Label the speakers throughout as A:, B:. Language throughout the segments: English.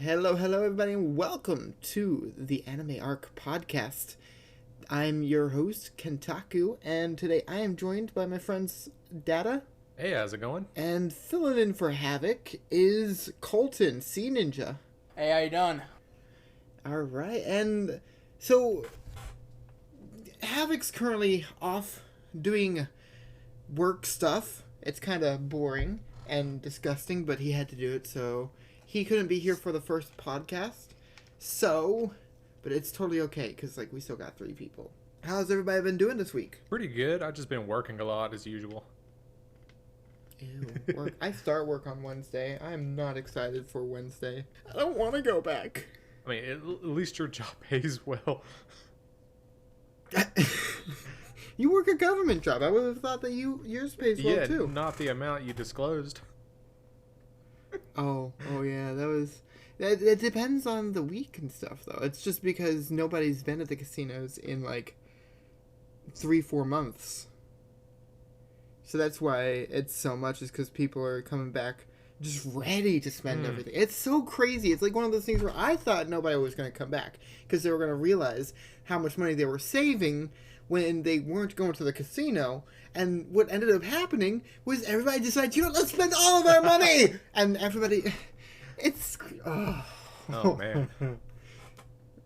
A: Hello, everybody, and welcome to the Anime Arc podcast. I'm your host, Kentaku, and today I am joined by my friends Data.
B: Hey, how's it going?
A: And filling in for Havoc is Colton, Sea Ninja.
C: Hey, how you doing?
A: Alright, and so Havoc's currently off doing work stuff. It's kind of boring and disgusting, but he had to do it, so he couldn't be here for the first podcast. So, but it's totally okay, because, we still got 3 people. How's everybody been doing this week?
B: Pretty good. I've just been working a lot as usual.
A: Ew, work. I start work on Wednesday. I'm not excited for Wednesday. I don't want to go back.
B: I mean, at least your job pays well.
A: You work a government job. I would have thought that yours pays well, too.
B: Yeah, not the amount you disclosed.
A: Oh yeah, it depends on the week and stuff, though. It's just because nobody's been at the casinos in 3-4 months. So that's why it's so much, is because people are coming back just ready to spend everything. It's so crazy. It's like one of those things where I thought nobody was going to come back because they were going to realize how much money they were saving when they weren't going to the casino. And what ended up happening was everybody decided, let's spend all of our money! And everybody... It's...
B: Oh, man.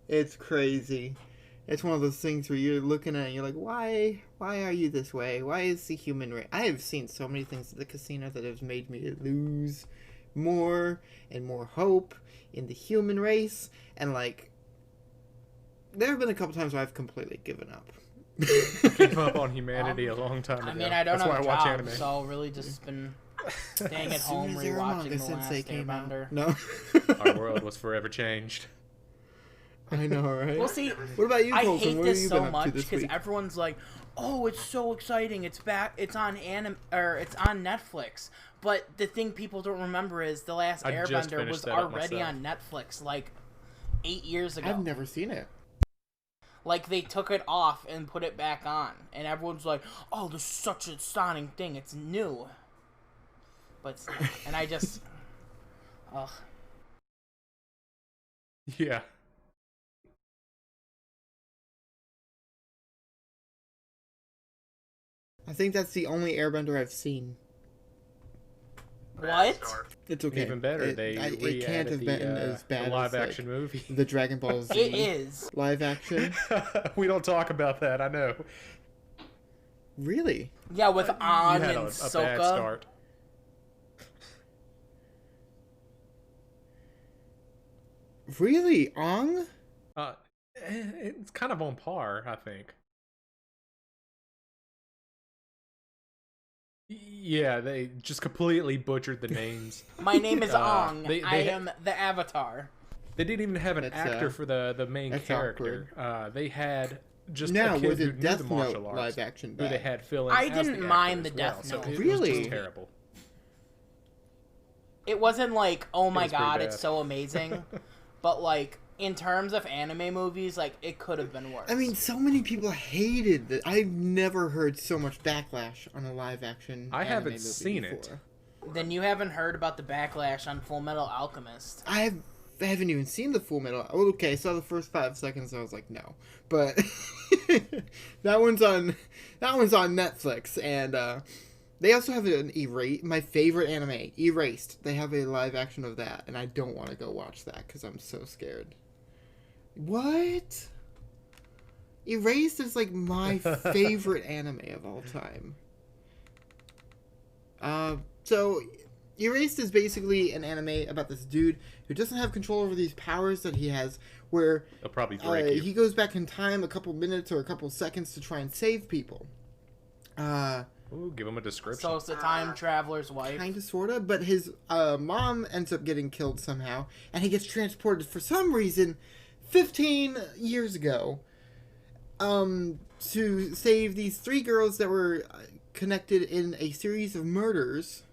A: It's crazy. It's one of those things where you're looking at it and you're like, why are you this way? Why is the human race... I have seen so many things at the casino that have made me lose more and more hope in the human race. And, there have been a couple times where I've completely given up.
B: Gave up on humanity a long time ago.
C: I mean, I don't
B: That's
C: have
B: why
C: a
B: I watch
C: job,
B: anime.
C: so really just been staying at
A: As soon
C: home
A: as
C: rewatching
A: Manga
C: The Last
A: Sensei came out.
C: Airbender.
A: No.
B: Our world was forever changed.
A: I know, right?
C: Well, see,
A: What about you,
C: I
A: Colton?
C: hate
A: What have
C: this
A: you
C: so
A: been up
C: much
A: to this
C: because
A: week?
C: everyone's like, "Oh, it's so exciting! It's back! It's on it's on Netflix." But the thing people don't remember is The Last
B: I just
C: Airbender
B: finished
C: was
B: that up
C: already
B: myself.
C: on Netflix 8 years ago.
A: I've never seen it.
C: They took it off and put it back on, and everyone's like, "Oh, this is such a stunning thing! It's new." But it's not. And I just, ugh.
B: Yeah.
A: I think that's the only Airbender I've seen.
C: What?
A: It's okay.
B: Even better,
A: It can't have been as bad
B: the live-action
A: as
B: movie.
A: the Dragon Ball Z
C: It is.
A: live action.
B: We don't talk about that, I know.
A: Really?
C: Yeah, with
B: You
C: An
B: had
C: and
B: a bad
C: Sokka.
B: start.
A: Really? Ong?
B: It's kind of on par, I think. Yeah, they just completely butchered the names.
C: My name is Ong. I
B: they-
C: am the Avatar.
B: They didn't even have an
A: That's,
B: actor for the main
A: that's
B: character. They had just
A: Now,
B: a kid
A: was
B: who
A: it
B: knew
A: Death
B: the
A: Note
B: martial arts,
A: live action
B: who they
A: bad?
B: had fill in
C: I
B: as
C: didn't
B: the
C: mind
B: actor
C: the
B: as well,
C: Death
B: so
C: Note.
B: it was
A: Really?
B: just terrible.
C: It wasn't oh my
B: was pretty
C: god,
B: bad.
C: it's so amazing. But in terms of anime movies, it could have been worse.
A: I mean, so many people hated that. I've never heard so much backlash on a live action.
B: I
A: anime
B: haven't
A: movie
B: seen
A: before.
B: it.
C: Then you haven't heard about the backlash on Full Metal Alchemist.
A: I haven't even seen the Full Metal. Oh, okay, I saw the first 5 seconds. I was like, no, but that one's on Netflix, and they also have an my favorite anime, Erased. They have a live action of that, and I don't want to go watch that because I'm so scared. What? Erased is my favorite anime of all time. So Erased is basically an anime about this dude who doesn't have control over these powers that he has, where
B: They'll probably break you.
A: he goes back in time a couple minutes or a couple seconds to try and save people.
B: Ooh, give him a description.
C: So it's the time traveler's wife.
A: Kinda, sorta, but his mom ends up getting killed somehow, and he gets transported for some reason 15 years ago to save these 3 girls that were connected in a series of murders.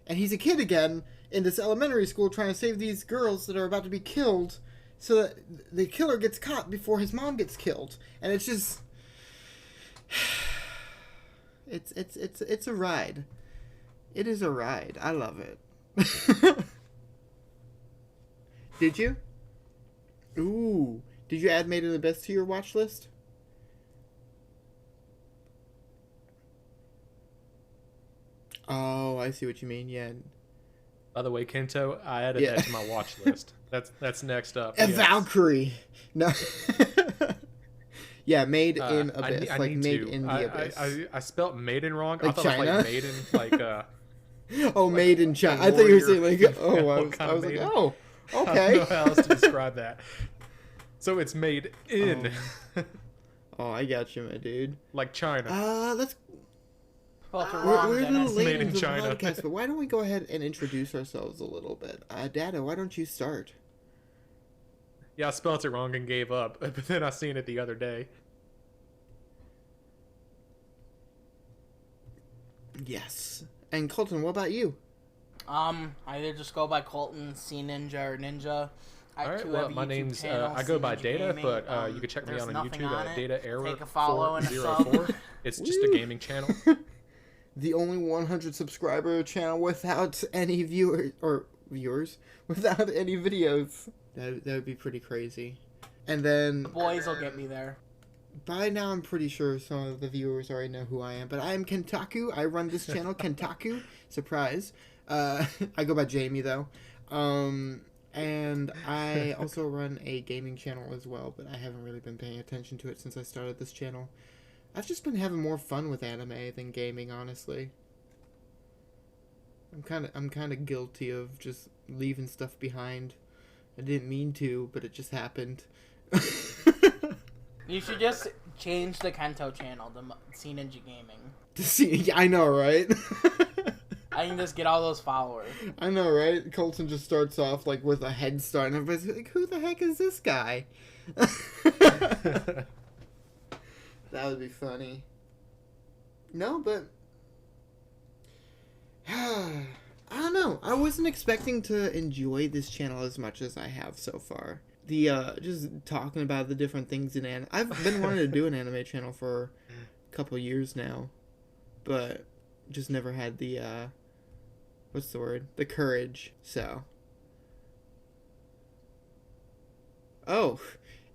A: And he's a kid again in this elementary school trying to save these girls that are about to be killed so that the killer gets caught before his mom gets killed. And it's just... It's a ride. It is a ride. I love it. Did you? Ooh. Did you add Made in Abyss to your watch list? Oh, I see what you mean. Yeah.
B: By the way, Kento, I added
A: Yeah.
B: that to my watch list. That's next up.
A: A
B: yes.
A: Valkyrie. No. Yeah, Made in
B: I
A: Abyss.
B: need
A: like Made
B: to.
A: in the Abyss.
B: I spelt maiden wrong.
A: Like
B: I thought it was
A: China?
B: like maiden, like
A: Oh,
B: like
A: Made in China.
B: a
A: I thought you were saying
B: warrior
A: like, oh, I
B: female
A: was
B: kind of
A: like,
B: maiden.
A: oh,
B: I don't
A: okay.
B: know how else to describe that. So it's made in,
A: Oh, I got you, my dude.
B: like China.
A: Let's.
C: Both are
A: We're
C: wrong,
A: a little
C: Dennis.
A: late
B: Made in
A: into the
B: China.
A: podcast, but why don't we go ahead and introduce ourselves a little bit? Dada, why don't you start?
B: Yeah, I spelled it wrong and gave up, but then I seen it the other day.
A: Yes. And Colton, what about you?
C: I either just go by Colton, C Ninja, or Ninja. I
B: All right,
C: too
B: well,
C: have a
B: my
C: YouTube
B: name's
C: channel,
B: I go by
C: C Ninja
B: Data,
C: Gaming.
B: but you can check me
C: There's
B: out on
C: nothing
B: YouTube
C: on
B: at
C: it.
B: Data Error
C: Take a follow and a
B: 404.
C: sub.
B: It's just a
A: Woo.
B: gaming channel.
A: The only 100 subscriber channel without any viewers without any videos. That would be pretty crazy. And then
C: The boys will get me there.
A: by now I'm pretty sure some of the viewers already know who I am, but I am Kentaku. I run this channel, Kentaku. Surprise. I go by Jamie though. And I also run a gaming channel as well, but I haven't really been paying attention to it since I started this channel. I've just been having more fun with anime than gaming, honestly. I'm kind of guilty of just leaving stuff behind. I didn't mean to, but it just happened.
C: You should just change the Kento channel to C Ninja Gaming.
A: See, I know, right?
C: I can just get all those followers.
A: I know, right? Colton just starts off like with a head start, and everybody's like, "Who the heck is this guy?" That would be funny. No, but I don't know. I wasn't expecting to enjoy this channel as much as I have so far. The just talking about the different things in anime. I've been wanting to do an anime channel for a couple years now, but just never had the what's the word? The courage. So. Oh,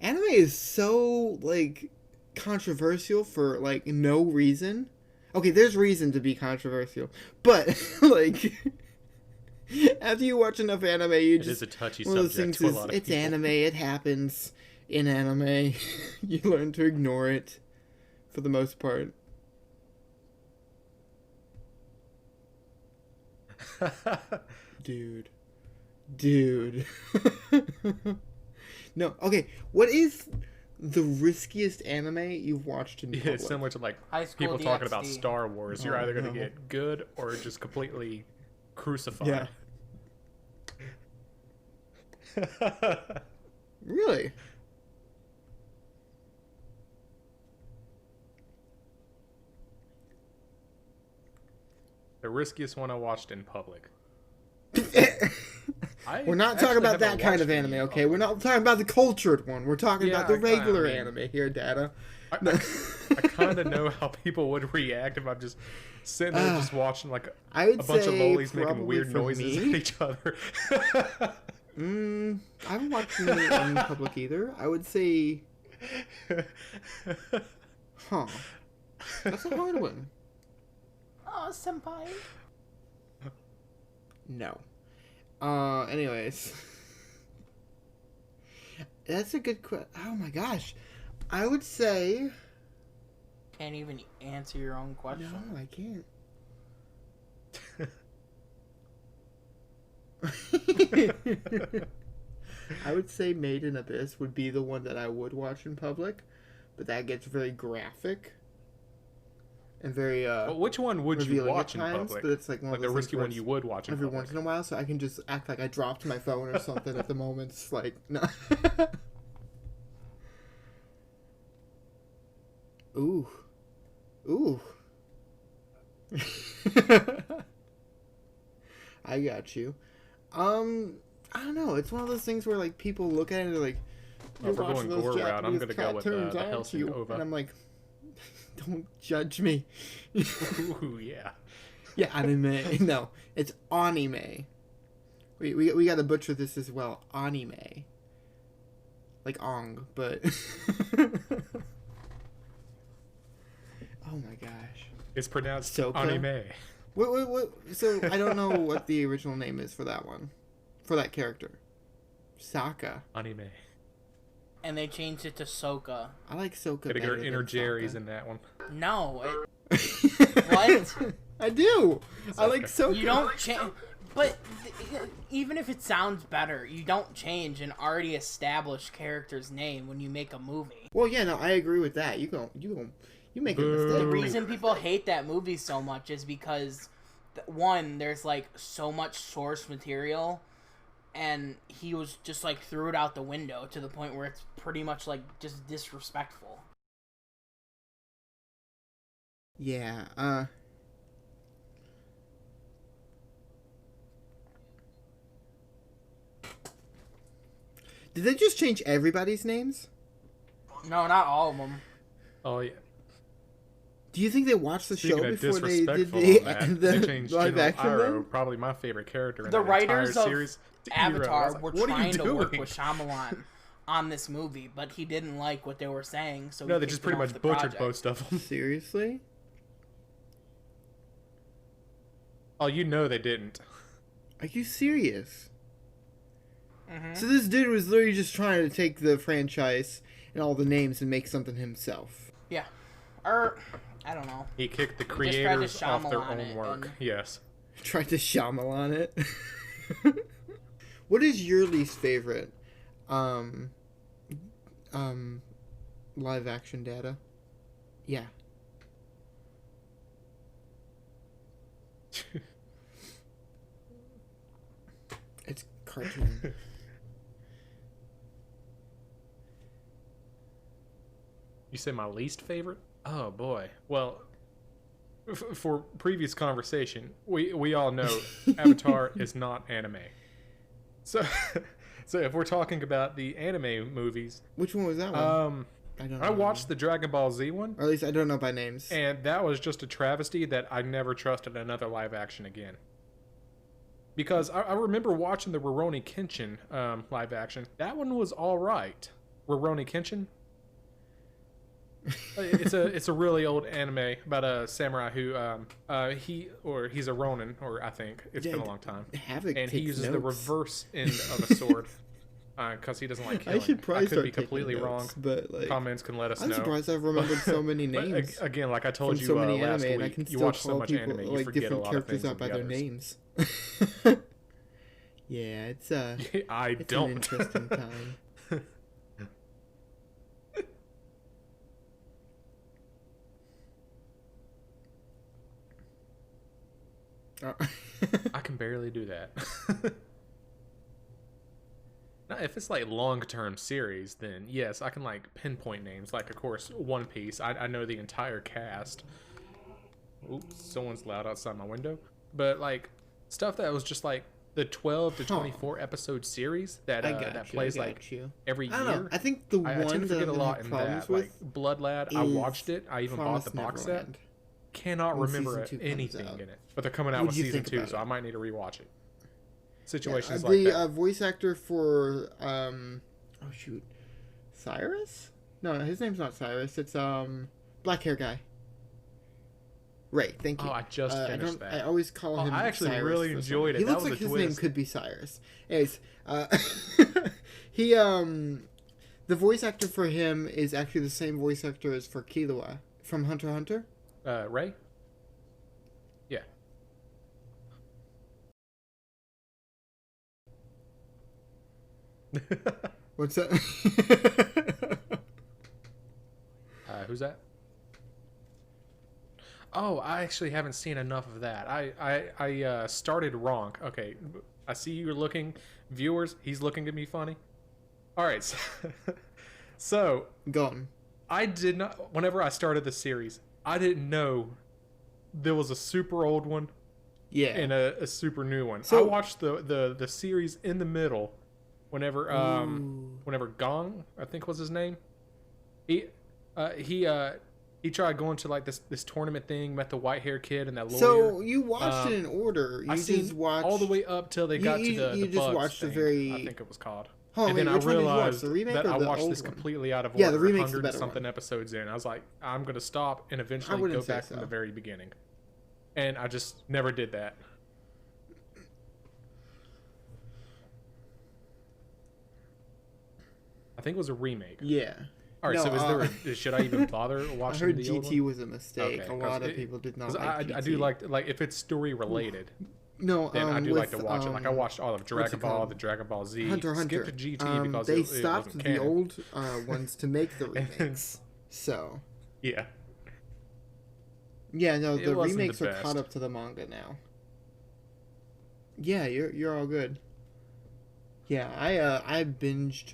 A: anime is so like controversial for like no reason. Okay, there's reason to be controversial, but like after you watch enough anime, you
B: It
A: just
B: is a touchy
A: one of those
B: subject
A: things
B: to a
A: is
B: lot of
A: it's
B: people.
A: anime. It happens in anime. You learn to ignore it for the most part. Dude. No, okay. What is the riskiest anime you've watched in
B: Yeah,
A: public?
B: it's similar to like
C: High School
B: people talking about
C: DxD.
B: Star Wars. You're
A: Oh,
B: either going to
A: no.
B: get good or just completely crucified.
A: Yeah. Really?
B: The riskiest one I watched in public. I
A: We're not
B: actually
A: talking about
B: haven't
A: that kind of
B: watched
A: anime,
B: any in
A: okay? We're
B: public.
A: not talking about the cultured one. We're talking
B: Yeah,
A: about the
B: I kinda
A: regular
B: mean-
A: anime here, Data.
B: I kind of know how people would react if I'm just sitting there just watching like
A: I would
B: a bunch of
A: say
B: lollies making
A: probably
B: weird
A: for
B: noises
A: me-
B: at each other.
A: I haven't watched any in public either. I would say, huh? That's a hard one.
C: Oh, senpai.
A: No. Anyways. That's a good question. Oh my gosh. I would say...
C: Can't even answer your own question.
A: No, I can't. I would say Made in Abyss would be the one that I would watch in public, but that gets very graphic and very
B: But which one would you
A: revealing
B: watch
A: at
B: in
A: times.
B: public?
A: But it's like one
B: Like
A: of
B: the
A: those
B: risky
A: things where
B: one you would watch in
A: every
B: public.
A: once in a while, so I can just act like I dropped my phone or something at the moment. It's like no. Ooh. I got you. I don't know. It's one of those things where like people look at it and they're like,
B: Well, if we're
A: watching
B: going
A: those
B: gore route, I'm
A: Japanese
B: gonna go with
A: cartoons,
B: the
A: aren't
B: Hellsing
A: you?"
B: OVA.
A: And I'm like, don't judge me.
B: Ooh, yeah.
A: Yeah, anime. No, it's anime. We got to butcher this as well. Anime. Like Ong, but... Oh my gosh.
B: It's pronounced
A: Soka?
B: anime.
A: What? So I don't know what the original name is for that one. For that character. Sokka.
B: Anime.
C: And they changed it to Soka.
A: I like Sokka
B: Gotta
A: better
B: go
A: than
B: inner Jerry's
A: Sokka.
B: in that one.
C: No. What?
A: I do. I like Sokka.
C: You don't change. But even if it sounds better, you don't change an already established character's name when you make a movie.
A: Well, yeah, no, I agree with that. You make a mistake.
C: The reason people hate that movie so much is because, one, there's like so much source material, and he was just like threw it out the window to the point where it's pretty much like just disrespectful.
A: Yeah, did they just change everybody's names?
C: No, not all of them.
B: Oh yeah.
A: Do you think they watched the
B: Speaking
A: show
B: of
A: before they did
B: disrespectful,
A: the
B: they changed
A: live
B: General
A: action
B: Iroh,
A: then?
B: probably my favorite character in
C: The
B: that
C: writers
B: entire
C: of
B: series. to Iroh.
C: Avatar
B: I was like,
C: were
B: "What are you
C: trying to work
B: doing?"
C: with Shyamalan on this movie, but he didn't like what they were saying, so
B: No,
C: he
B: they
C: kicked
B: just
C: him
B: pretty
C: off
B: much
C: the
B: butchered
C: project.
B: most of them.
A: Seriously?
B: Oh, you know they didn't.
A: Are you serious?
C: Mm-hmm.
A: So this dude was literally just trying to take the franchise and all the names and make something himself.
C: Yeah. Or, I don't know.
B: He kicked the
C: They just tried to
B: creators off their
C: Shyamalan
B: own
C: it,
B: work.
C: and-
B: Yes.
A: Tried to Shyamalan it. What is your least favorite live action data? Yeah. It's cartoon.
B: You say my least favorite? Oh boy. Well, for previous conversation, we all know Avatar is not anime. So, so if we're talking about the anime movies,
A: Which one was that one? I don't know.
B: I watched the Dragon Ball Z one,
A: Or at least I don't know by names.
B: and that was just a travesty that I never trusted another live action again. Because I remember watching the Rurouni Kenshin live action. That one was all right. Rurouni Kenshin. It's a really old anime about a samurai who he's a Ronin, or I think it's been a long time,
A: Havoc
B: and he
A: takes
B: uses
A: notes.
B: the reverse end of a sword because he doesn't like killing.
A: I should probably
B: could
A: start
B: be completely
A: taking
B: wrong.
A: notes, but like,
B: Comments can let us
A: I'm
B: know.
A: surprised I've remembered so many
B: But,
A: names
B: again, like I told
A: from
B: you
A: so many
B: last
A: anime, and I
B: week,
A: can
B: you
A: still
B: watch so
A: call
B: much
A: people
B: anime, you
A: like
B: forget a
A: different
B: lot of
A: characters
B: things
A: out by
B: with
A: their
B: the others.
A: names. Yeah, it's
B: I
A: it's
B: don't.
A: an interesting time.
B: I can barely do that. Now, if it's like long-term series, then yes, I can like pinpoint names. Like, of course, One Piece. I know the entire cast. Oops, someone's loud outside my window. But like stuff that was just like the 12 to 24 episode series that that plays like every
A: I don't
B: year.
A: know. I think the
B: I
A: one
B: tend to
A: that
B: forget a
A: I'm
B: lot
A: having
B: in
A: problems
B: that.
A: with
B: Like Blood Lad, I
A: is
B: watched it. I even bought
A: Promised
B: the box set.
A: Neverland.
B: Cannot
A: When
B: remember
A: season 2 comes
B: anything
A: out.
B: in it. But they're coming out
A: What'd
B: with
A: you
B: season
A: think
B: 2,
A: about
B: so
A: it?
B: I might need to rewatch it. Situations
A: the
B: like that.
A: voice actor for oh shoot, Cyrus? No, his name's not Cyrus. It's black hair guy. Right, thank you.
B: Oh, I just finished that.
A: I always call him.
B: I actually
A: Cyrus
B: really
A: for some
B: enjoyed
A: reason.
B: it.
A: He
B: That
A: looks
B: was
A: like
B: a
A: his name
B: twist.
A: could be Cyrus. Anyways, he the voice actor for him is actually the same voice actor as for Killua from Hunter x Hunter.
B: Ray? Yeah.
A: What's that?
B: Who's that? Oh, I actually haven't seen enough of that. I started wrong. Okay, I see you're looking. Viewers, he's looking at me funny. All right. So,
A: Gone.
B: I did not, whenever I started the series, I didn't know there was a super old one
A: Yeah.
B: and a super new one.
A: So-
B: I watched the series in the middle whenever
A: Ooh.
B: whenever Gong, I think was his name. He He tried going to like this tournament thing, met the white hair kid and that lawyer.
A: So you watched it in order. You
B: I
A: just
B: seen
A: watched
B: all the way up till they got to the
A: just
B: Bugs
A: watched
B: thing,
A: the very.
B: I think it was called.
A: Oh,
B: and
A: wait,
B: then I
A: which one did you watch?
B: realized
A: The remake
B: that
A: or
B: I
A: the
B: watched
A: old
B: this
A: one?
B: completely out of order.
A: Yeah, the remake's the
B: 100
A: better
B: something
A: one.
B: episodes in. I was like, I'm gonna stop and eventually
A: wouldn't
B: go
A: say
B: back
A: so.
B: from the very beginning. And I just never did that. I think it was a remake.
A: Yeah.
B: All right,
A: No,
B: so should I even bother
A: I
B: watching
A: heard
B: the old
A: GT
B: one?
A: was a mistake.
B: Okay,
A: A
B: 'cause
A: lot of people did not
B: 'cause
A: like GT.
B: I do like if it's story related.
A: No,
B: Then I do like to
A: with,
B: watch it. Like I watched all of Dragon
A: it
B: Ball,
A: called?
B: the Dragon Ball Z.
A: Hunter x Hunter.
B: Skipped GT because
A: they
B: it
A: stopped
B: wasn't
A: the
B: canon.
A: old ones to make the remakes. So
B: Yeah.
A: yeah, no,
B: It
A: the
B: wasn't the
A: remakes are
B: best.
A: caught up to the manga now. Yeah, you're all good. Yeah, I binged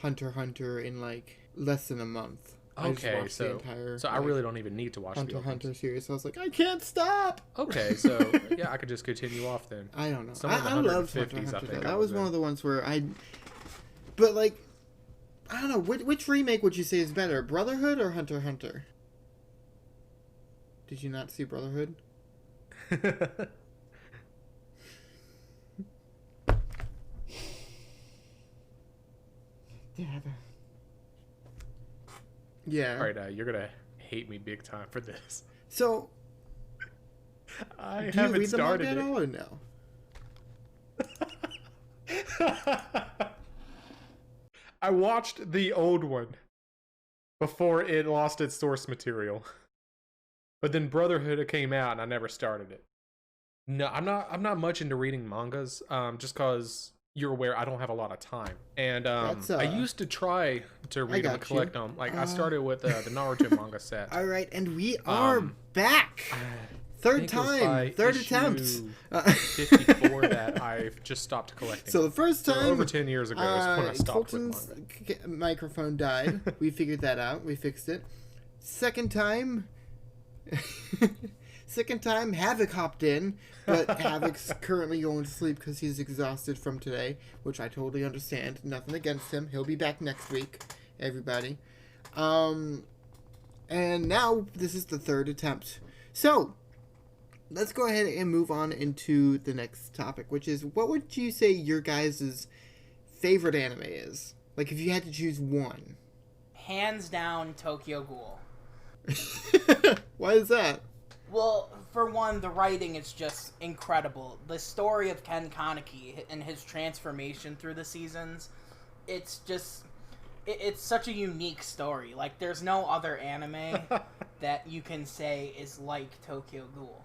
A: Hunter x Hunter in like less than a month. I just
B: Okay,
A: watched the entire,
B: so I
A: like,
B: really don't even need to watch
A: Hunter
B: the
A: x
B: old ones.
A: Hunter series. I was like, I can't stop.
B: Okay, so yeah, I could just continue off then.
A: I don't know.
B: Somewhere in the
A: I loved Hunter
B: 150s,
A: x
B: I
A: Hunter.
B: think
A: That
B: I
A: was
B: was
A: one
B: in.
A: of the ones where but like, I don't know. Which remake would you say is better, Brotherhood or Hunter x Hunter? Did you not see Brotherhood? Yeah.
B: All right, you're gonna hate me big time for this.
A: So,
B: I
A: do you
B: haven't
A: read the manga
B: started
A: at
B: it.
A: all or no?
B: I watched the old one before it lost its source material. But then Brotherhood came out and I never started it. No, I'm not much into reading mangas, just cause you're aware I don't have a lot of time. And
A: That's,
B: I used to try to read them and
A: got
B: collect
A: you.
B: them. Like I started with the Naruto manga set.
A: All right, and we are back.
B: I
A: Third
B: think it was by
A: time, third
B: issue
A: attempt.
B: 54 that I've just stopped collecting.
A: So the first time,
B: over 10 years ago is when I stopped with
A: Colton's
B: manga.
A: microphone died. We figured that out. We fixed it. Second time, Havoc hopped in, but Havoc's currently going to sleep because he's exhausted from today, which I totally understand. Nothing against him. He'll be back next week, everybody. And now this is the third attempt. So, let's go ahead and move on into the next topic, which is, what would you say your guys' favorite anime is? Like, if you had to choose one.
C: Hands down, Tokyo Ghoul.
A: Why is that?
C: Well, for one, the writing is just incredible. The story of Ken Kaneki and his transformation through the seasons, it's just... It's such a unique story. Like, there's no other anime that you can say is like Tokyo Ghoul.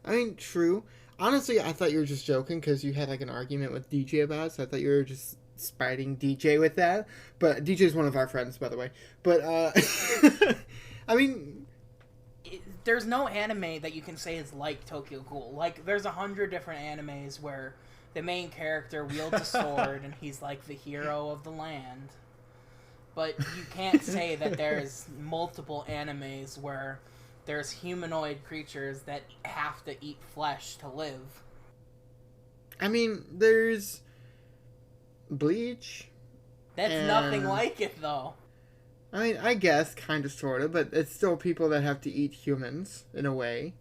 A: I mean, true. Honestly, I thought you were just joking because you had, like, an argument with DJ about it, so I thought you were just spiting DJ with that. But DJ's one of our friends, by the way. But, I mean...
C: There's no anime that you can say is like Tokyo Ghoul. Like, there's 100 different animes where the main character wields a sword and he's, like, the hero of the land. But you can't say that there's multiple animes where there's humanoid creatures that have to eat flesh to live.
A: I mean, there's Bleach.
C: That's nothing like it, though.
A: I mean, I guess, kind of, sort of, but it's still people that have to eat humans, in a way.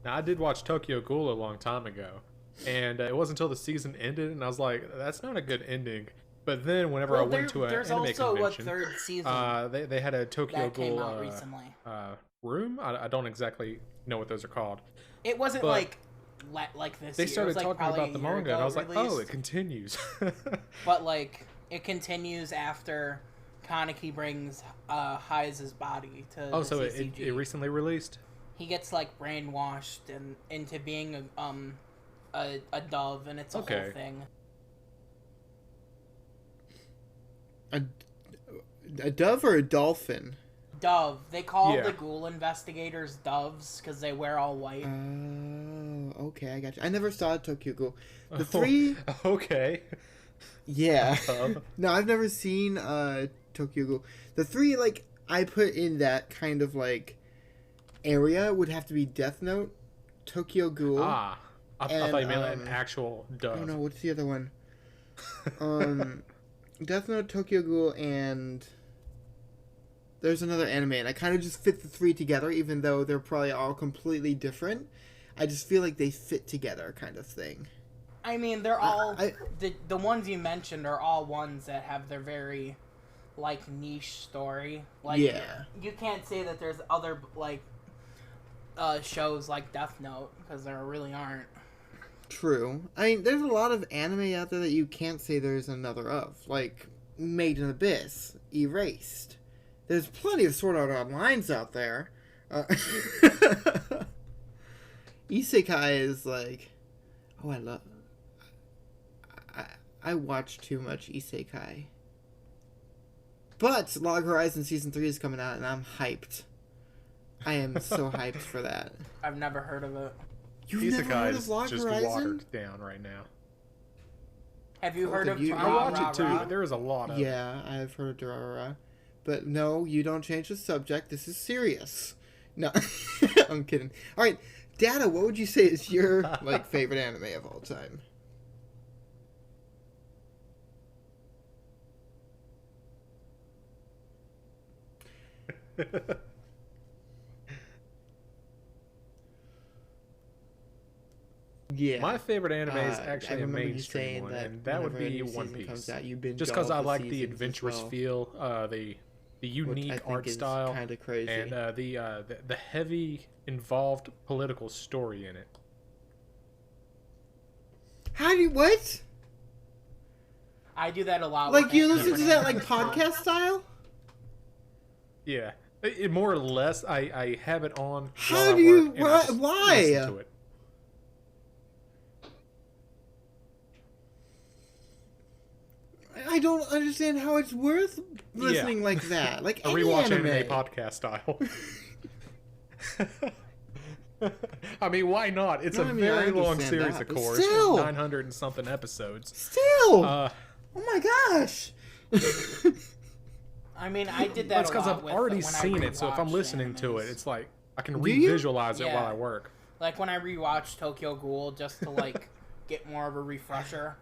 B: Now, I did watch Tokyo Ghoul a long time ago, and it wasn't until the season ended, and I was like, that's not a good ending. But then, whenever I went to an
C: there's
B: anime
C: also
B: convention,
C: a third season
B: they had a Tokyo
C: that came
B: Ghoul
C: out recently.
B: room. I don't exactly know what those are called.
C: It wasn't
B: but
C: like this.
B: They
C: year.
B: started
C: It was, like,
B: talking
C: probably
B: about the
C: a year
B: manga, and
C: ago
B: I was like, oh,
C: released.
B: it continues.
C: But like it continues after Kaneki brings Heise's body to
B: Oh,
C: the
B: so
C: CCG.
B: it recently released?
C: He gets like brainwashed and into being a dove, and it's a
B: Okay.
C: whole thing.
A: A dove or a dolphin?
C: Dove. They call
B: Yeah.
C: the ghoul investigators doves because they wear all white.
A: Oh, okay, I got you. I never saw Tokyo Ghoul. The
B: Oh,
A: three...
B: Okay.
A: Yeah.
B: Uh-huh.
A: No, I've never seen Tokyo Ghoul. The three, like, I put in that kind of, like, area would have to be Death Note, Tokyo Ghoul.
B: I thought you meant an actual dove.
A: I don't know, what's the other one? Death Note, Tokyo Ghoul, and there's another anime, and I kind of just fit the three together, even though they're probably all completely different. I just feel like they fit together, kind of thing.
C: I mean, they're all the ones you mentioned are all ones that have their very like niche story. Like,
A: yeah,
C: you can't say that there's other like shows like Death Note, because there really aren't.
A: True. I mean, there's a lot of anime out there that you can't say there's another of, like Made in Abyss, Erased. There's plenty of Sword Art Onlines out there. Isekai is like, oh, I watch too much Isekai. But Log Horizon Season 3 is coming out, and I'm hyped. I am so hyped for that.
C: I've never heard of it.
A: You've never
B: Isekai
A: heard
B: is
A: of Log
B: just
A: Horizon?
B: watered down right now.
C: Have you heard of
B: I watch it too, but there is a lot of
A: Yeah, I've heard of Durarara. But no, you don't change the subject. This is serious. No, I'm kidding. All right, Data, what would you say is your like favorite anime of all time? Yeah.
B: My favorite anime is
A: I
B: actually a
A: remember you
B: mainstream
A: saying
B: one,
A: that
B: and that would
A: whenever a
B: be
A: new
B: One
A: season
B: Piece.
A: comes out, you binge
B: Just because
A: all
B: I
A: the
B: like the
A: seasons as
B: adventurous
A: well,
B: feel, the
A: which I
B: unique
A: think
B: art
A: is
B: style,
A: kind of crazy.
B: and the heavy involved political story in it.
A: How do you what?
C: I do that a lot.
A: Like
C: with
A: you listen to
C: different
A: that like
C: anime.
A: podcast style?
B: Yeah, more or less. I have it on.
A: How
B: while I
A: do you-
B: work, and I just
A: why?
B: listen to it.
A: I don't understand how it's worth listening like that. Like
B: A
A: any
B: rewatch
A: anime.
B: anime podcast style. I mean, why not? It's
A: No,
B: a
A: I mean, I
B: very long
A: understand
B: series,
A: that,
B: of
A: but
B: course.
A: still.
B: 900 and something episodes.
A: Still.
B: Uh,
A: Oh my gosh.
C: I mean, I did that.
B: That's
C: because
B: because I've already seen it, so if I'm listening to it, it's like I can
A: Do you?
B: re-visualize it
C: Yeah.
B: while I work.
C: like when I rewatched Tokyo Ghoul just to like get more of a refresher,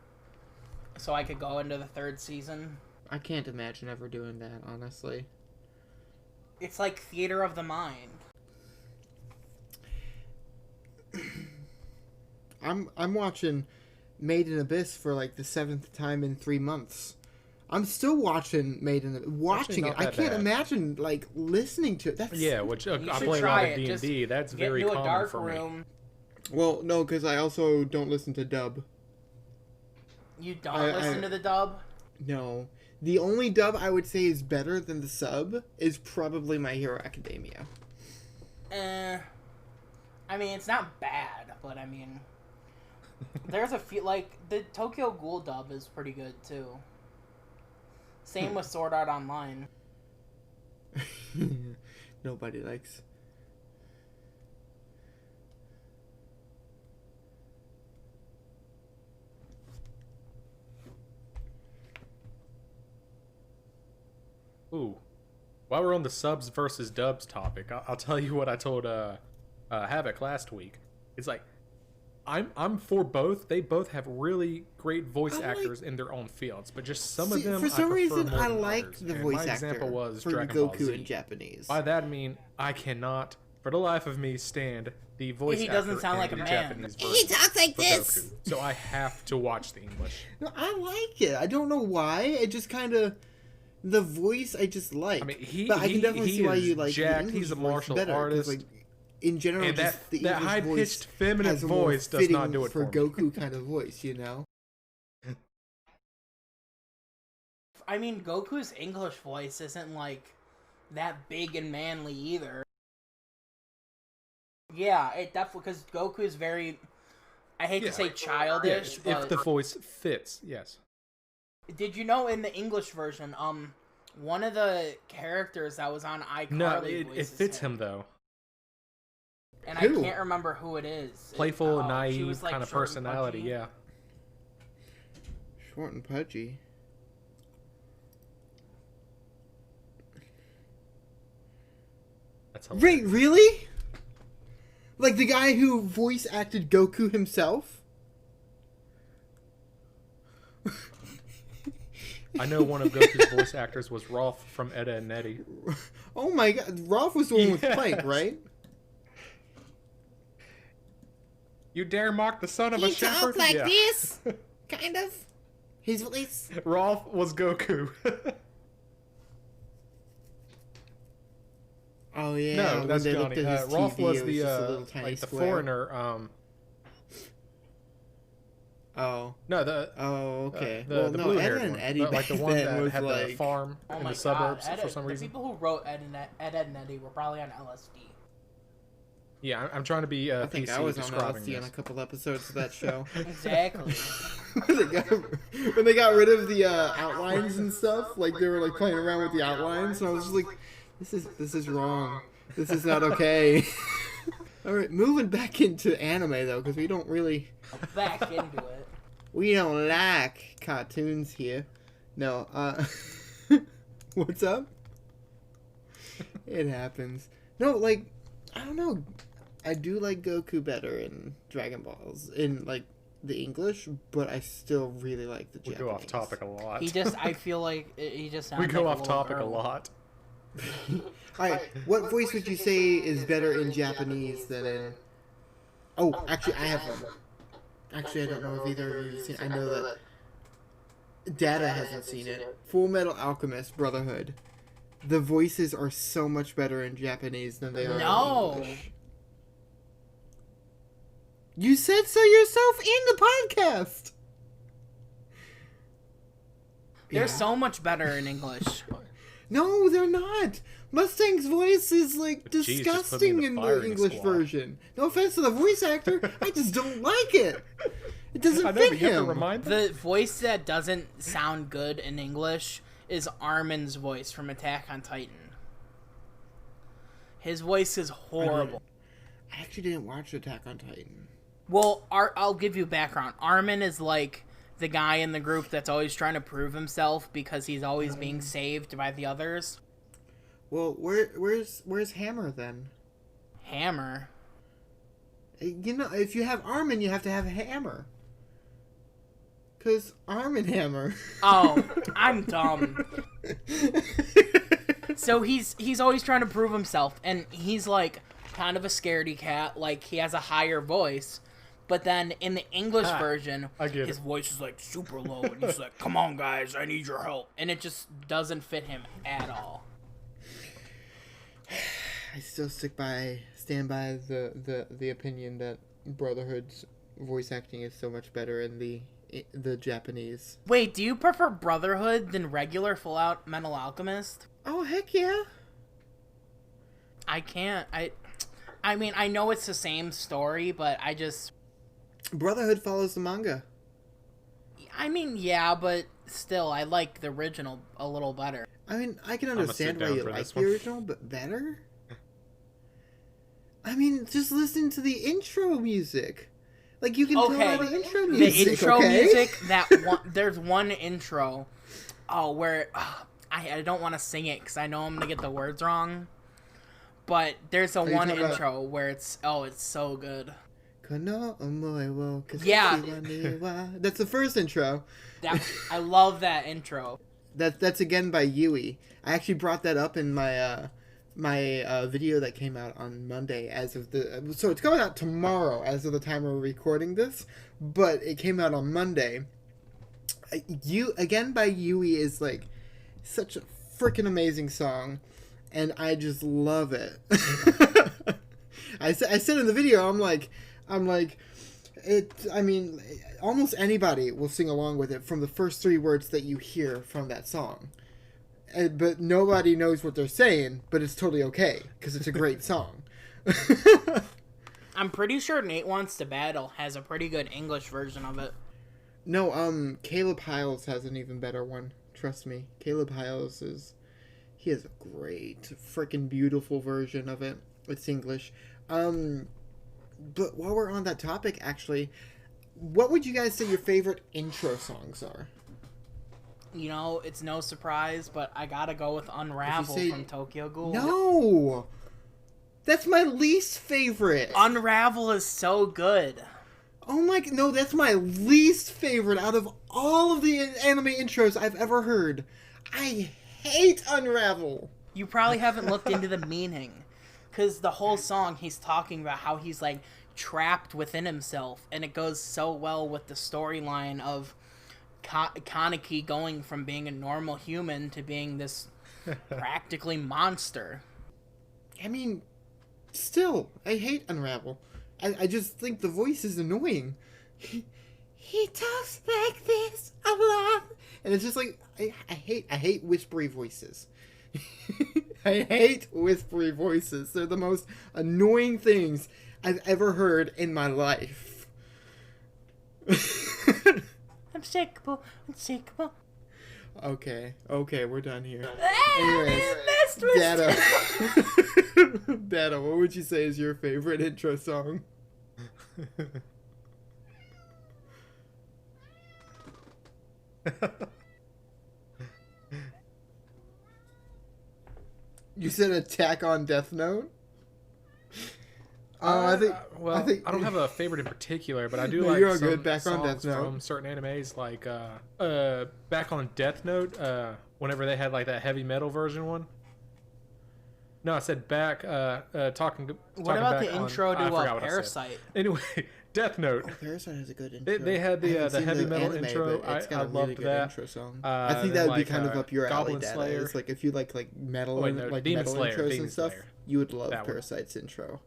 C: so I could go into the third season.
A: I can't imagine ever doing that, honestly.
C: It's like theater of the mind.
A: I'm watching Made in Abyss for like the 7th time in 3 months. I'm still watching Made in watching it.
B: not
A: I
B: that
A: can't
B: bad.
A: imagine like listening to it. That's
B: Yeah, which I
C: should
B: play a
C: try
B: lot
C: it.
B: of
C: Just
B: D&D. That's
C: Get
B: very
C: into a
B: common
C: dark
B: for me.
C: room.
A: Well, no, because I also don't listen to dub.
C: You don't
A: I-
C: listen to the dub.
A: No. The only dub I would say is better than the sub is probably My Hero Academia.
C: I mean, it's not bad, but I mean, there's a few like the Tokyo Ghoul dub is pretty good too. Same with Sword Art Online.
A: Nobody likes.
B: Ooh. While we're on the subs versus dubs topic, I'll tell you what I told Havoc last week. It's like I'm for both. They both have really great voice
A: I like-
B: actors in their own fields, but just some
A: See,
B: of them
A: for some
B: I prefer
A: reason,
B: more
A: I
B: than
A: like
B: others.
A: the
B: And
A: voice
B: my
A: actor
B: example was
A: for
B: Dragon Ball
A: Goku
B: Z.
A: in Japanese.
B: By that I mean I cannot, for the life of me, stand the voice
C: He doesn't
B: actor
C: sound
B: in
C: like a
B: the
C: man.
B: Japanese
A: He
B: version
A: talks like
B: for
A: this.
B: Goku. So I have to watch the English.
A: No, I like it. I don't know why. It just kind of the voice I just like.
B: I mean,
A: but I can definitely see why
B: is
A: you like
B: jacked.
A: the English
B: He's a
A: voice
B: martial
A: better, 'cause,
B: artist.
A: like, in general,
B: And
A: just the
B: that
A: English
B: high-pitched
A: voice
B: feminine
A: has a more
B: voice does not
A: fitting
B: do it
A: for
B: for me.
A: Goku kind of voice, you know.
C: I mean, Goku's English voice isn't like that big and manly either. Yeah, it definitely because Goku is very. I hate to say childish,
B: if
C: but
B: the voice fits, yes.
C: did you know in the English version, one of the characters that was on iCarly
B: No, it
C: voices
B: fits him though.
C: and
A: Who?
C: I can't remember who it is.
B: Playful,
C: She
B: naive
C: was, like,
B: kind of
C: short and
B: personality,
C: pudgy.
B: yeah.
A: Short and pudgy.
B: That's hilarious.
A: Wait, really? Like the guy who voice acted Goku himself?
B: I know one of Goku's voice actors was Rolf from Ed, Edd n Eddy.
A: Oh my god, Rolf was the one with Plank, right?
B: You dare mock the son of a shepherd?
A: He talks like this, kind of. His voice.
B: Rolf was Goku.
A: Oh yeah.
B: No, that's
A: when they
B: Johnny.
A: looked at his
B: Rolf
A: TV,
B: was
A: it
B: the
A: just a little tiny
B: like the
A: square.
B: foreigner.
A: Oh.
B: No, the
A: okay.
B: the
A: Well,
B: blue haired
A: Ed and
B: one,
A: Eddie
B: like the
A: back
B: one
A: then
B: that
A: was
B: had
A: like...
B: the farm in the suburbs for some
C: the
B: reason.
C: people who wrote Ed, Ed, and Eddy were probably on LSD.
B: Yeah, I'm trying to be
A: I think
B: PC
A: I was on
B: describing
A: LSD on
B: this.
A: a couple episodes of that show.
C: Exactly.
A: when they got rid of the outlines and stuff, like they were like playing around with the outlines, and I was just like, this is wrong. This is not okay. All right, moving back into anime though, because we don't
C: Back into it.
A: we don't like cartoons here. No, what's up? It happens. No, like, I don't know. I do like Goku better in Dragon Balls in like the English, but I still really like the
B: We
A: Japanese.
B: go off topic a lot.
C: I feel like he just sounds
B: We go
C: like
B: off
C: a little
B: topic a
C: girl.
B: lot.
A: Alright, what voice would you say is better in Japanese than in... Oh, actually, I have one. Actually, I don't know if either of you have seen it. I know that Data hasn't seen it. Full Metal Alchemist Brotherhood. The voices are so much better in Japanese than they are
C: No.
A: in English. You said so yourself in the podcast!
C: They're
A: Yeah.
C: so much better in English.
A: No, they're not. Mustang's voice is like
B: Jeez, just put me in
A: disgusting
B: the
A: in the
B: firing
A: English
B: squad.
A: version. No offense to the voice actor, I just don't like it. It doesn't
B: I know,
A: fit
B: but you have to
A: him.
B: remind them.
C: The voice that doesn't sound good in English is Armin's voice from Attack on Titan. His voice is horrible.
A: I actually didn't watch Attack on Titan.
C: Well, I'll give you background. Armin is like the guy in the group that's always trying to prove himself because he's always being saved by the others.
A: Well, where's Hammer then?
C: Hammer.
A: You know, if you have Armin, you have to have Hammer. 'Cause Arm and Hammer.
C: Oh, I'm dumb. So he's always trying to prove himself, and he's like kind of a scaredy cat. Like he has a higher voice, but then in the English version,
B: I get
C: his
B: it.
C: voice is like super low, and he's like, "Come on, guys, I need your help," and it just doesn't fit him at all.
A: I still stand by the opinion that Brotherhood's voice acting is so much better in the Japanese.
C: Wait, do you prefer Brotherhood than regular Full Out Metal Alchemist?
A: Oh heck yeah!
C: I can't. I mean, I know it's the same story, but I just.
A: Brotherhood follows the manga.
C: I mean, yeah, but still, I like the original a little better.
A: I mean, I can
B: I'ma
A: understand
B: sit
A: why
B: down
A: you
B: for
A: like
B: this
A: the
B: one.
A: original, but better? I mean, just listen to the intro music. Like, you can tell
C: Okay,
A: by the intro
C: The
A: music,
C: intro
A: okay?
C: music, there's one intro, where I don't want to sing it because I know I'm gonna get the words wrong. But there's a
A: you
C: one
A: talking about-
C: intro where it's so good.
A: Kono omoe wo kasashi
C: Yeah.
A: wa ni wa. That's the first intro.
C: I love that intro.
A: That's again by Yui. I actually brought that up in my my video that came out on Monday. So it's coming out tomorrow as of the time we're recording this, but it came out on Monday. You again by Yui is like such a freaking amazing song, and I just love it. I said in the video, I'm like. I mean, almost anybody will sing along with it from the first 3 words that you hear from that song. But nobody knows what they're saying, but it's totally okay, because it's a great song.
C: I'm pretty sure Nate Wants to Battle has a pretty good English version of it.
A: No, Caleb Hiles has an even better one. Trust me. Caleb Hiles he has a great, freaking beautiful version of it. It's English. But while we're on that topic, actually, what would you guys say your favorite intro songs are?
C: You know, it's no surprise, but I gotta go with Unravel
A: say-
C: from Tokyo Ghoul.
A: No! That's my least favorite.
C: Unravel is so good.
A: Oh my, no, that's my least favorite out of all of the anime intros I've ever heard. I hate Unravel.
C: You probably haven't looked into the meaning. Because the whole song, he's talking about how he's, like, trapped within himself. And it goes so well with the storyline of Kaneki going from being a normal human to being this practically monster.
A: I mean, still, I hate Unravel. I just think the voice is annoying. He talks like this a lot. And it's just like, I hate whispery voices. I hate whispery voices. They're the most annoying things I've ever heard in my life.
C: Unshakable, unshakable.
A: Okay, we're done here.
C: Anyways,
A: Data. Data, what would you say is your favorite intro song? You said Attack on Death Note? I think
B: I don't have a favorite in particular, but I do
A: No,
B: like
A: you're all
B: some
A: good. Back on
B: songs
A: Death Note.
B: from certain animes, like Back on Death Note. Whenever they had like that heavy metal version one. No, I said back. Talking.
C: What about
B: back
C: the intro
B: I forgot
C: to
B: what I said.
C: Parasite?
B: Anyway, Death Note.
A: Oh, Parasite has a good intro.
B: They had
A: I haven't
B: the
A: seen
B: heavy metal
A: anime,
B: intro.
A: but it's got
B: I
A: a really
B: loved
A: good
B: that.
A: intro song. I think that would be kind of up your alley,
B: Goblin
A: Data.
B: Slayer.
A: It's like if you like metal,
B: Oh, wait, no,
A: like
B: Demon
A: metal
B: Slayer,
A: intros
B: Demon
A: and stuff,
B: Slayer.
A: you would love
B: That one.
A: Parasite's intro.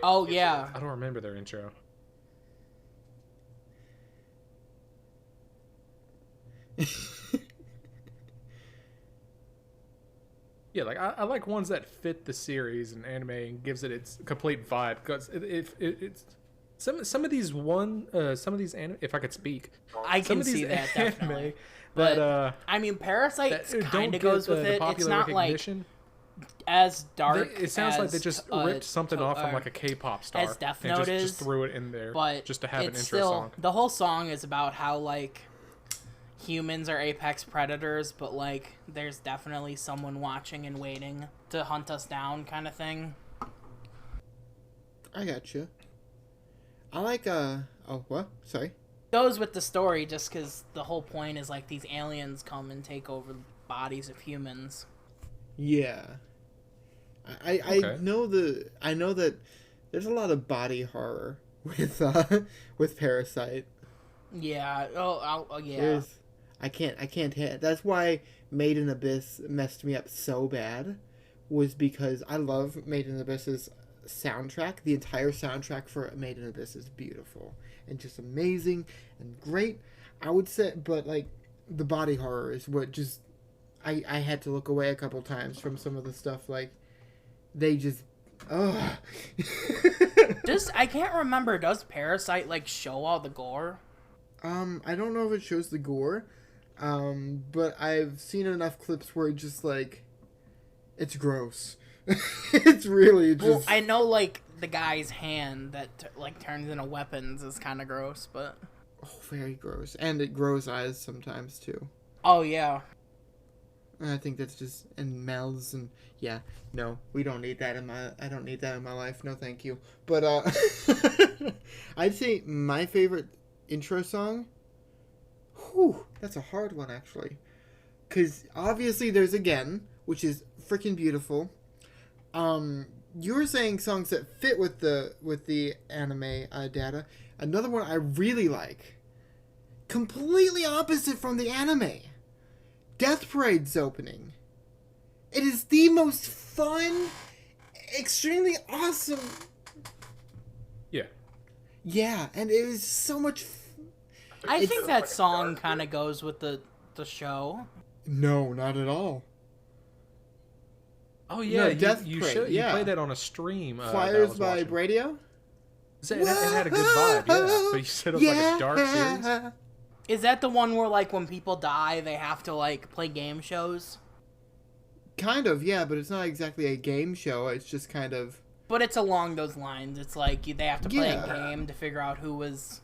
C: Oh, yeah.
B: I don't remember their intro. Yeah, like I like ones that fit the series and anime and gives it its complete vibe. Because it's some of these anime. If I could speak,
C: I
B: some
C: can
B: of these
C: see that,
B: anime
C: definitely.
B: that
C: But, I mean, Parasite
B: that don't
C: kind
B: get
C: of goes with
B: the
C: it. It's
B: popular
C: not, like,
B: recognition.
C: as dark
B: It sounds like
C: as,
B: they just ripped something off from like a K-pop star
C: as Death
B: and
C: Note
B: just
C: is,
B: threw it in there
C: but
B: just to have an
C: it's
B: intro
C: still,
B: song.
C: the whole song is about how, like, humans are apex predators, but, like, there's definitely someone watching and waiting to hunt us down kind of thing.
A: I got you. I like oh what? Sorry.
C: Goes with the story just because the whole point is, like, these aliens come and take over the bodies of humans.
A: Yeah. I
B: Okay.
A: know that there's a lot of body horror with Parasite.
C: Yeah. Oh yeah.
A: I can't hit. That's why Made in Abyss messed me up so bad, was because I love Made in Abyss's soundtrack. The entire soundtrack for Made in Abyss is beautiful and just amazing and great. I would say, but like the body horror is what just I had to look away a couple times from some of the stuff. Like they just ugh.
C: I can't remember. Does Parasite like show all the gore?
A: I don't know if it shows the gore, but I've seen enough clips where it just like it's gross. It's really just.
C: Well, I know like the guy's hand that like turns into weapons is kind of gross, but
A: Oh, very gross, and it grows eyes sometimes too.
C: oh yeah.
A: And I think that's just and mouths and yeah. No, we don't need that in my. I don't need that in my life. No, thank you. But I'd say my favorite intro song. Whew, that's a hard one actually, because obviously there's Again, which is freaking beautiful. You were saying songs that fit with the anime data. Another one I really like, completely opposite from the anime, Death Parade's opening. It is the most fun, extremely awesome.
B: Yeah.
A: Yeah, and it is so much.
C: I think that song kind of goes with the show.
A: No, not at all.
B: Oh yeah,
A: No, Death
B: you
A: Parade,
B: you
A: yeah.
B: played that on a stream. that I
A: Flyers
B: was
A: by
B: watching.
A: Bradio.
B: It had a good vibe, yeah. But you said it was like a dark series.
C: Is that the one where like when people die they have to like play game shows?
A: Kind of, yeah, but it's not exactly a game show. It's just kind of
C: But it's along those lines. It's like they have to play
A: Yeah.
C: a game to figure out who was.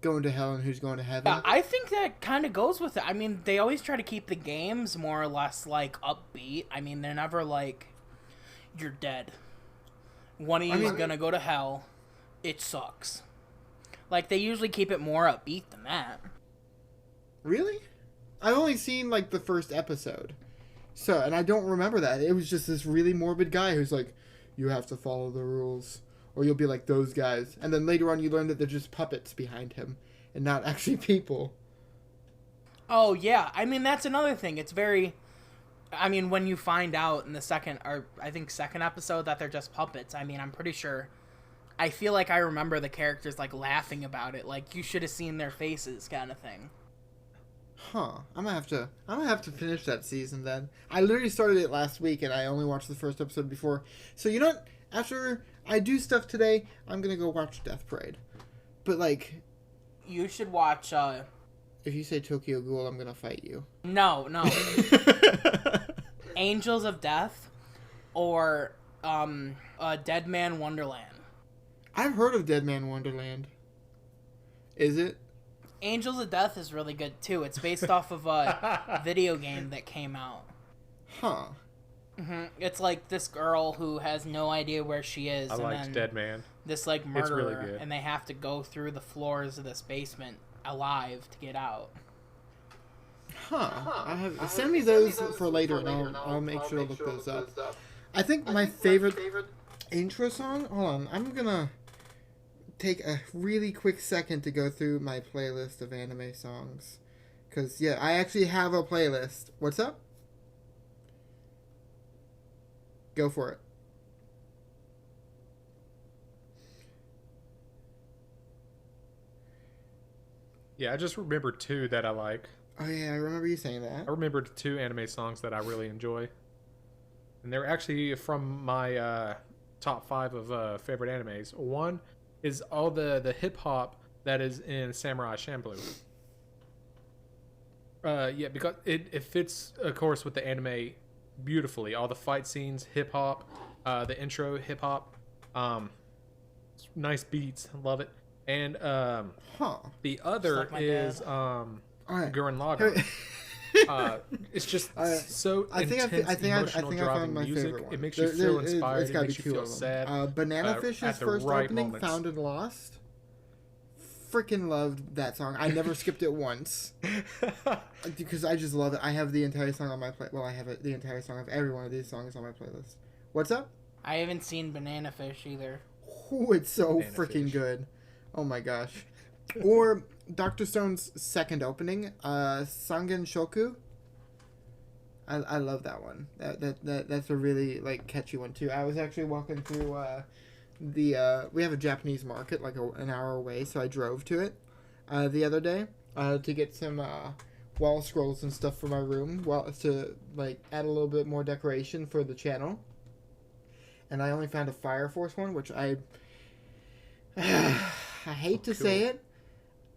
A: going to hell and who's going to heaven.
C: Yeah, I think that kind of goes with it. I mean, they always try to keep the games more or less like upbeat. I mean, they're never like you're dead. One of you is gonna go to hell. It sucks. Like, they usually keep it more upbeat than that.
A: Really? I've only seen, like, the first episode. So, and I don't remember that. It was just this really morbid guy who's like, you have to follow the rules, or you'll be like those guys. And then later on you learn that they're just puppets behind him, and not actually people.
C: Oh, yeah. I mean, that's another thing. It's very... I mean, when you find out in the second episode that they're just puppets, I mean, I'm pretty sure... I feel like I remember the characters, like, laughing about it. Like, you should have seen their faces kind of thing.
A: Huh. I'm gonna have to finish that season then. I literally started it last week, and I only watched the first episode before. So, you know what? After I do stuff today, I'm gonna go watch Death Parade. But, like...
C: You should watch,
A: If you say Tokyo Ghoul, I'm gonna fight you.
C: No. Angels of Death or Dead Man Wonderland.
A: I've heard of Dead Man Wonderland. Is it?
C: Angels of Death is really good too. It's based off of a video game that came out.
A: Huh.
C: It's like this girl who has no idea where she is.
B: I liked Dead Man.
C: This like murderer,
B: really good.
C: and they have to go through the floors of this basement alive to get out.
A: Huh. Send me those for later, and I'll make sure to look those up. I think my favorite intro song... Hold on. I'm gonna take a really quick second to go through my playlist of anime songs. Because, yeah, I actually have a playlist. What's up? Go for it.
B: Yeah, I just remembered two that I like.
A: Oh, yeah, I remember you saying that.
B: I remembered two anime songs that I really enjoy. And they're actually from my top 5 of favorite animes. One is all the hip-hop that is in Samurai Champloo. Yeah, because it fits, of course, with the anime beautifully. All the fight scenes, hip-hop, the intro, hip-hop. Nice beats. Love it. And the other
C: like
B: is Gurren Lagann. It's just so intense, emotional, driving music. It makes you feel inspired. It makes you feel sad.
A: Banana Fish's first opening, Found and Lost. Freaking loved that song. I never skipped it once because I just love it. I have the entire song on my I have the entire song of every one of these songs on my playlist. What's up?
C: I haven't seen Banana Fish either.
A: Oh, it's so freaking good. Oh my gosh. Or Dr. Stone's second opening, Sangen Shoku. I love that one. That's a really like catchy one too. I was actually walking through we have a Japanese market like an hour away, so I drove to it the other day to get some wall scrolls and stuff for my room, to like add a little bit more decoration for the channel. And I only found a Fire Force one, which I hate to say it.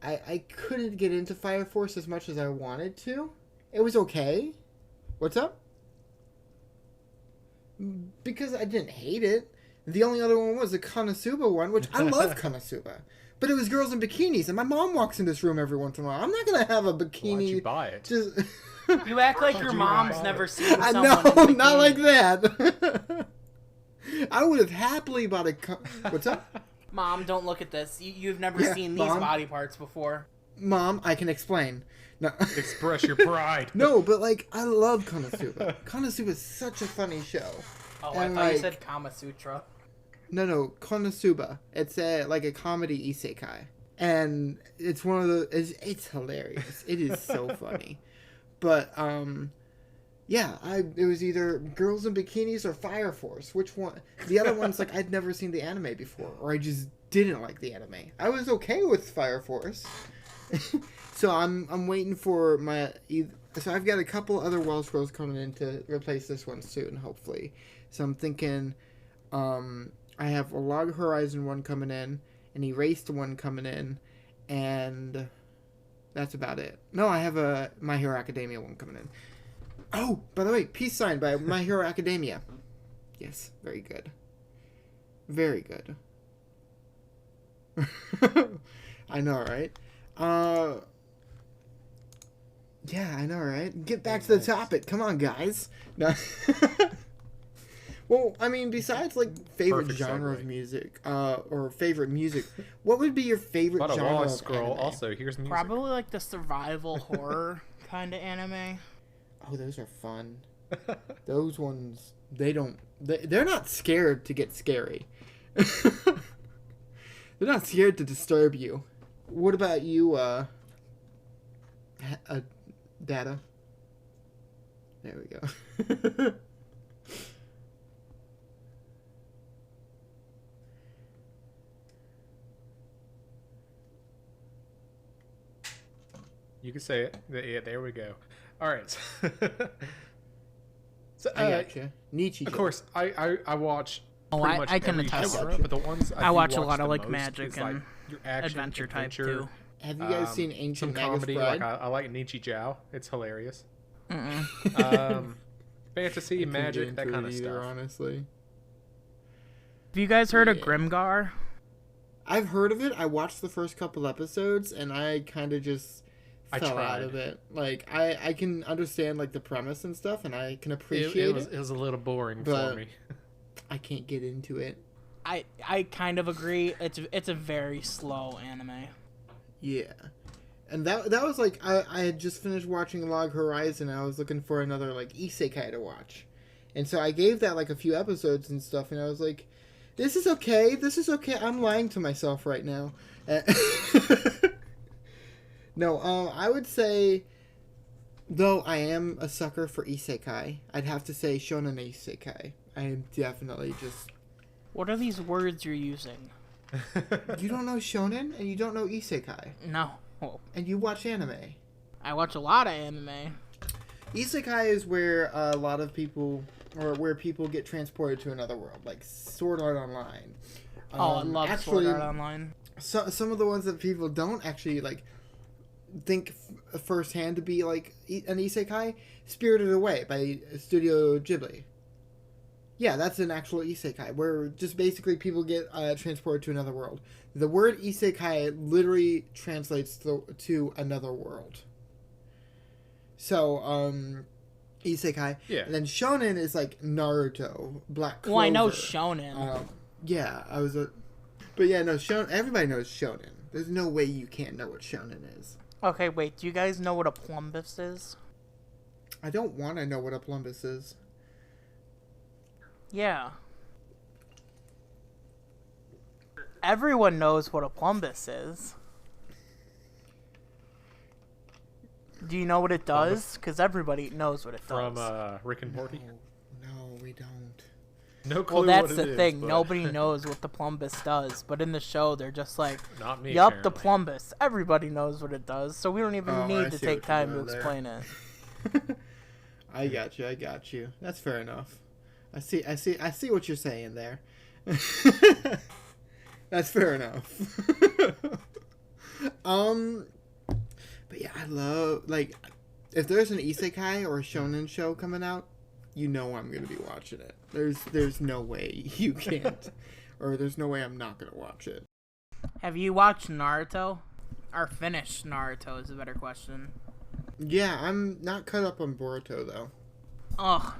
A: I couldn't get into Fire Force as much as I wanted to. It was okay. What's up? Because I didn't hate it. The only other one was the Konosuba one, which I love Konosuba. But it was girls in bikinis, and my mom walks in this room every once in a while. I'm not going to have a bikini...
B: Why'd you buy it?
A: Just...
C: You act like your mom's never seen someone
A: No,
C: in
A: not
C: bikini.
A: like that. I would have happily bought a... What's up?
C: Mom, don't look at this. You've never seen these body parts before.
A: Mom, I can explain. No.
B: Express your pride.
A: No, but like, I love Konosuba. Konosuba is such a funny show.
C: Oh,
A: And,
C: I thought you
A: like-
C: said Kama Sutra.
A: No, Konosuba. It's like a comedy isekai. And it's one of the... It's hilarious. It is so funny. But, yeah, it was either Girls in Bikinis or Fire Force. Which one? The other one's like, I'd never seen the anime before. Or I just didn't like the anime. I was okay with Fire Force. So I'm waiting for my... So I've got a couple other wall scrolls coming in to replace this one soon, hopefully. So I'm thinking... I have a Log Horizon one coming in, an Erased one coming in, and that's about it. No, I have a My Hero Academia one coming in. Oh, by the way, Peace Sign by My Hero Academia. Yes, very good. Very good. I know, right? Yeah, I know, right? Get back to the topic. Come on, guys. No. Well, I mean, besides like favorite
B: Perfect
A: genre
B: segue.
A: of music, or favorite music, what would be your favorite
B: But
A: genre
B: while I
A: of
B: scroll,
A: anime?
B: also here's music.
C: Probably like the survival horror kind of anime.
A: Oh, those are fun. Those ones, they're not scared to get scary. They're not scared to disturb you. What about you, Data? There we go.
B: You can say it. Yeah, there we go. All right. So,
A: I gotcha. Nietzsche.
B: of course, I watch.
C: Oh,
B: pretty much
C: I can
B: every
C: attest
B: genre,
A: to it.
B: but the ones
C: I
B: do
C: watch a lot
B: the
C: of like
B: most
C: magic
B: is, like,
C: and
B: your action,
C: adventure type
B: adventure,
C: too.
A: Have you guys seen
B: some
A: Ancient Magus
B: comedy.
A: Bride?
B: Like I like Nietzsche Jiao. It's hilarious.
C: Mm-mm.
B: Fantasy,
A: I couldn't get
B: magic, that
A: into
B: kind
A: it
B: of
A: either,
B: stuff.
A: honestly.
C: Have you guys heard of
A: Yeah.
C: Grimgar?
A: I've heard of it. I watched the first couple episodes, and I kind of just
B: I
A: fell out
B: tried.
A: of it. Like, I can understand like the premise and stuff, and I can appreciate it.
B: It was a little boring
A: But-
B: for me.
A: I can't get into it.
C: I kind of agree. It's a very slow anime.
A: Yeah, and that was like I had just finished watching Log Horizon. And I was looking for another like isekai to watch, and so I gave that like a few episodes and stuff, and I was like, "This is okay. This is okay." I'm lying to myself right now. No, I would say, though I am a sucker for isekai, I'd have to say shonen isekai. I am definitely just.
C: What are these words you're using?
A: You don't know shonen and you don't know isekai,
C: No. Oh,
A: and you watch anime.
C: I watch a lot of anime.
A: Isekai is where a lot of people, or where people get transported to another world, like Sword Art Online.
C: Oh, I love
A: actually,
C: Sword Art Online.
A: some of the ones that people don't actually like think firsthand to be like an isekai, Spirited Away by Studio Ghibli. Yeah, that's an actual isekai where just basically people get transported to another world. The word isekai literally translates to another world. So, isekai.
B: Yeah.
A: And then shonen is like Naruto, Black Clover.
C: Well, I know shonen.
A: Yeah, but yeah, no, shonen. Everybody knows shonen. There's no way you can't know what shonen is.
C: Okay, wait. Do you guys know what a plumbus is?
A: I don't want to know what a plumbus is.
C: Yeah. Everyone knows what a plumbus is. Do you know what it does? Because everybody knows what it
B: From
C: does.
B: Rick and Morty.
A: No, we don't.
B: No clue
C: Well, that's
B: what
C: the
B: it is,
C: thing.
B: but-
C: Nobody knows what the plumbus does. But in the show, they're just like,
B: Not me.
C: yup, the
B: apparently.
C: plumbus. Everybody knows what it does. So we don't even
A: Oh, I
C: need to
A: see
C: take
A: what you're
C: time to
A: doing there.
C: explain it.
A: I got you. That's fair enough. I see what you're saying there. That's fair enough. But yeah, I love, like, if there's an isekai or a shonen show coming out, you know I'm gonna be watching it. There's no way you can't, or there's no way I'm not gonna watch it.
C: Have you watched Naruto? Or finished Naruto is a better question.
A: Yeah, I'm not caught up on Boruto though.
C: Oh,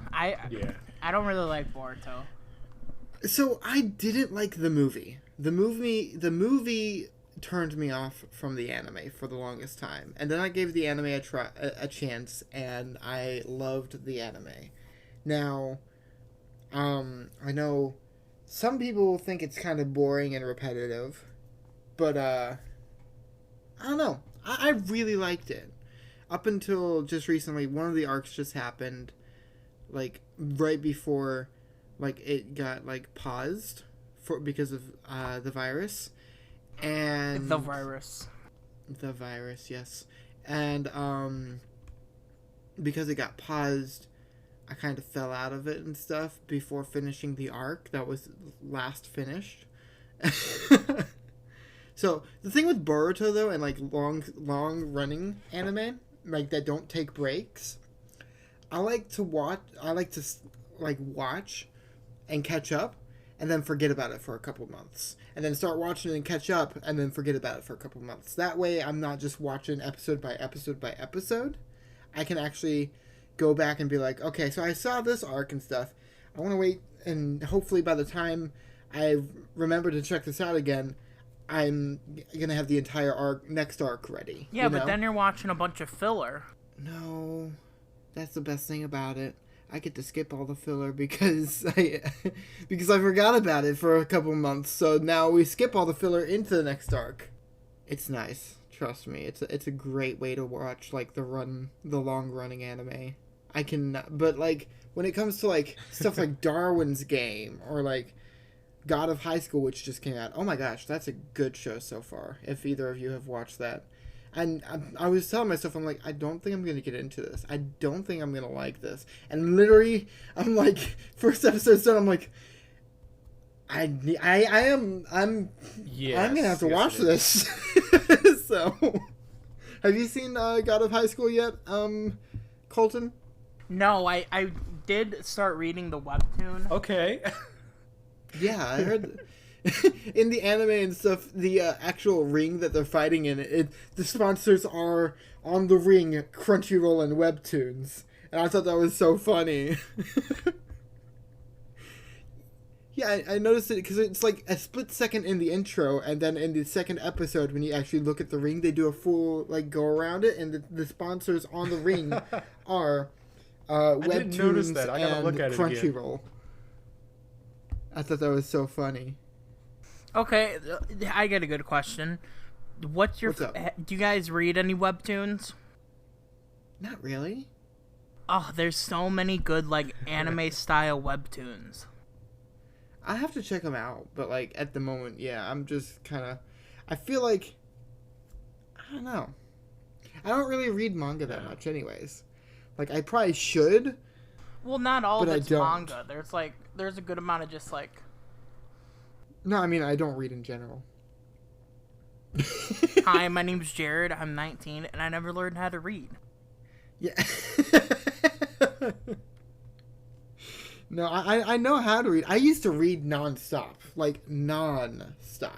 B: Yeah.
C: I don't really like Boruto.
A: So I didn't like the movie. The movie turned me off from the anime for the longest time, and then I gave the anime a chance, and I loved the anime. Now, I know some people think it's kind of boring and repetitive, but I don't know. I really liked it. Up until just recently, one of the arcs just happened, like right before, like it got like paused because of the virus, and
C: The virus.
A: the virus, yes, and because it got paused, I kind of fell out of it and stuff before finishing the arc that was last finished. So the thing with Boruto though, and like long running anime like that don't take breaks, I like to watch and catch up and then forget about it for a couple months, and then start watching and catch up and then forget about it for a couple months. That way I'm not just watching episode by episode by episode. I can actually go back and be like, okay, so I saw this arc and stuff. I want to wait, and hopefully by the time I remember to check this out again, I'm gonna have the entire next arc ready.
C: Yeah, but then you're watching a bunch of filler.
A: No, that's the best thing about it. I get to skip all the filler because I forgot about it for a couple months. So now we skip all the filler into the next arc. It's nice, trust me. It's a great way to watch like the long running anime. But like when it comes to like stuff like Darwin's Game or like God of High School, which just came out. Oh my gosh, that's a good show so far. If either of you have watched that. And I was telling myself, I'm like, I don't think I'm going to get into this. I don't think I'm going to like this. And literally, I'm like, first episode done, I'm like, I'm going to have to watch this. So, have you seen God of High School yet, Colton?
C: No, I did start reading the webtoon.
B: Okay.
A: Yeah, I heard in the anime and stuff, the actual ring that they're fighting in, the sponsors are on the ring, Crunchyroll and Webtoons. And I thought that was so funny. Yeah, I noticed it because it's like a split second in the intro, and then in the second episode, when you actually look at the ring, they do a full like go around it, and the sponsors on the ring are Webtoons and Crunchyroll. I thought that was so funny.
C: Okay, I got a good question. What's
A: up?
C: Do you guys read any webtoons?
A: Not really.
C: Oh, there's so many good like anime style webtoons.
A: I have to check them out, but like at the moment, yeah, I'm just kind of. I feel like I don't know. I don't really read manga that much, anyways. Like I probably should.
C: Well, not all of
A: but
C: it's manga. There's a good amount of just like.
A: No, I mean I don't read in general.
C: Hi, my name's Jared. I'm 19, and I never learned how to read.
A: Yeah. No, I know how to read. I used to read nonstop, like nonstop.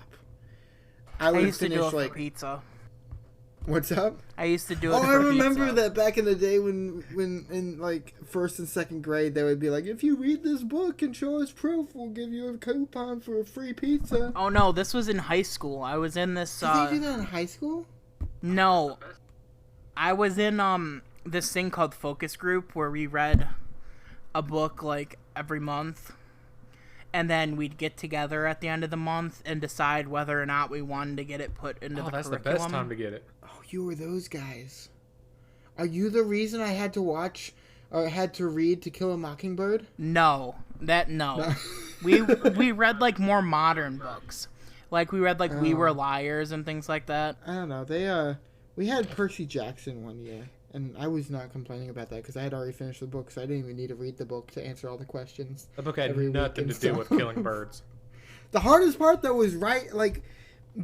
A: I
C: used to do it for pizza.
A: What's up?
C: I used to do it.
A: Oh,
C: for
A: I remember
C: pizza.
A: that back in the day when in like first and second grade they would be like, if you read this book and show us proof, we'll give you a coupon for a free pizza.
C: Oh no, this was in high school. I was in this.
A: Did they do that in high school?
C: No, I was in this thing called focus group where we read a book like every month, and then we'd get together at the end of the month and decide whether or not we wanted to get it put into the
B: that's
C: curriculum.
B: the best time to get it.
A: Oh, you were those guys. Are you the reason I had to watch or had to read To Kill a Mockingbird?
C: No. we read like more modern books. Like we read like We Were Liars and things like that.
A: I don't know. We had Percy Jackson one year, and I was not complaining about that because I had already finished the book, so I didn't even need to read the book to answer all the questions.
B: The book had nothing to do with killing birds.
A: The hardest part though was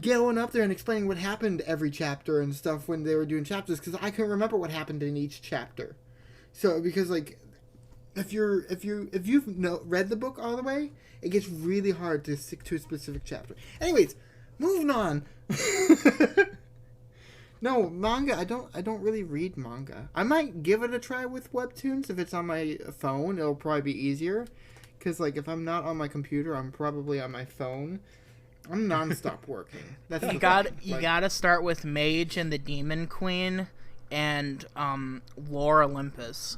A: going up there and explaining what happened every chapter and stuff when they were doing chapters, because I couldn't remember what happened in each chapter. So because like if you've read the book all the way, it gets really hard to stick to a specific chapter. Anyways, moving on. No, manga, I don't really read manga. I might give it a try with webtoons if it's on my phone. It'll probably be easier, because like if I'm not on my computer, I'm probably on my phone. I'm nonstop working. That's
C: you gotta start with Mage and the Demon Queen and Lore Olympus.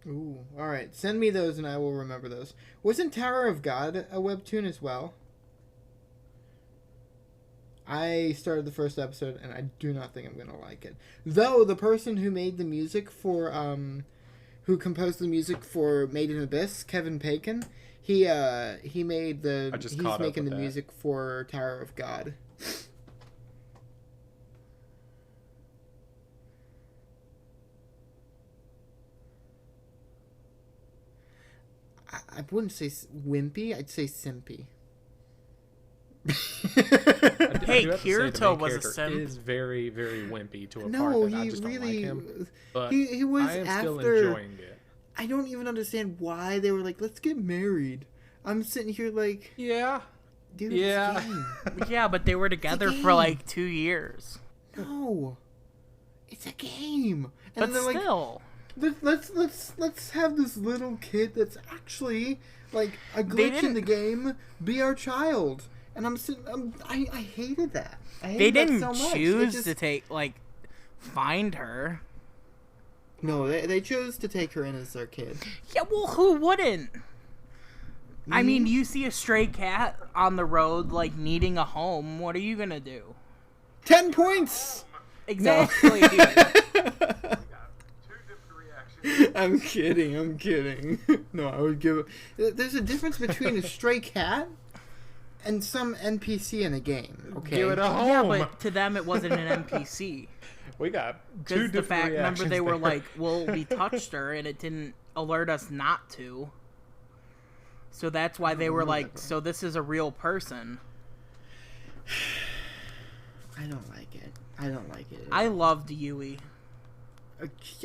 A: Ooh, all right. Send me those and I will remember those. Wasn't Tower of God a webtoon as well? I started the first episode and I do not think I'm gonna like it. Though the person who made the music for who composed the music for Made in Abyss, Kevin Bacon, he's making the music for Tower of God. I wouldn't say wimpy, I'd say simpy.
C: Hey, Kirito was a simp.
B: He is very, very wimpy to a part
A: No,
B: that I
A: he
B: just
A: really.
B: don't like him. But
A: He was
B: I am
A: after.
B: still enjoying it.
A: I don't even understand why they were like, let's get married. I'm sitting here like,
B: Yeah.
A: dude,
B: Yeah.
A: it's a game.
C: Yeah, but they were together for like 2 years.
A: No, it's a game. And
C: But
A: they're like,
C: still.
A: Let's have this little kid that's actually like a glitch in the game be our child. And I hated that.
C: They didn't
A: that so much.
C: choose to find her.
A: No, they chose to take her in as their kid.
C: Yeah, well, who wouldn't? I mean, you see a stray cat on the road, like, needing a home. What are you gonna do?
A: 10 points!
C: Exactly,
A: No.
C: dude.
A: I'm kidding. No, I would give it... There's a difference between a stray cat and some NPC in a game, okay?
B: Give it a home!
C: Yeah, but to them, it wasn't an NPC.
B: We got two different reactions.
C: Remember, they were
B: there.
C: like, well, we touched her, and it didn't alert us not to. So that's why they were like, so this is a real person.
A: I don't like it.
C: I loved Yui.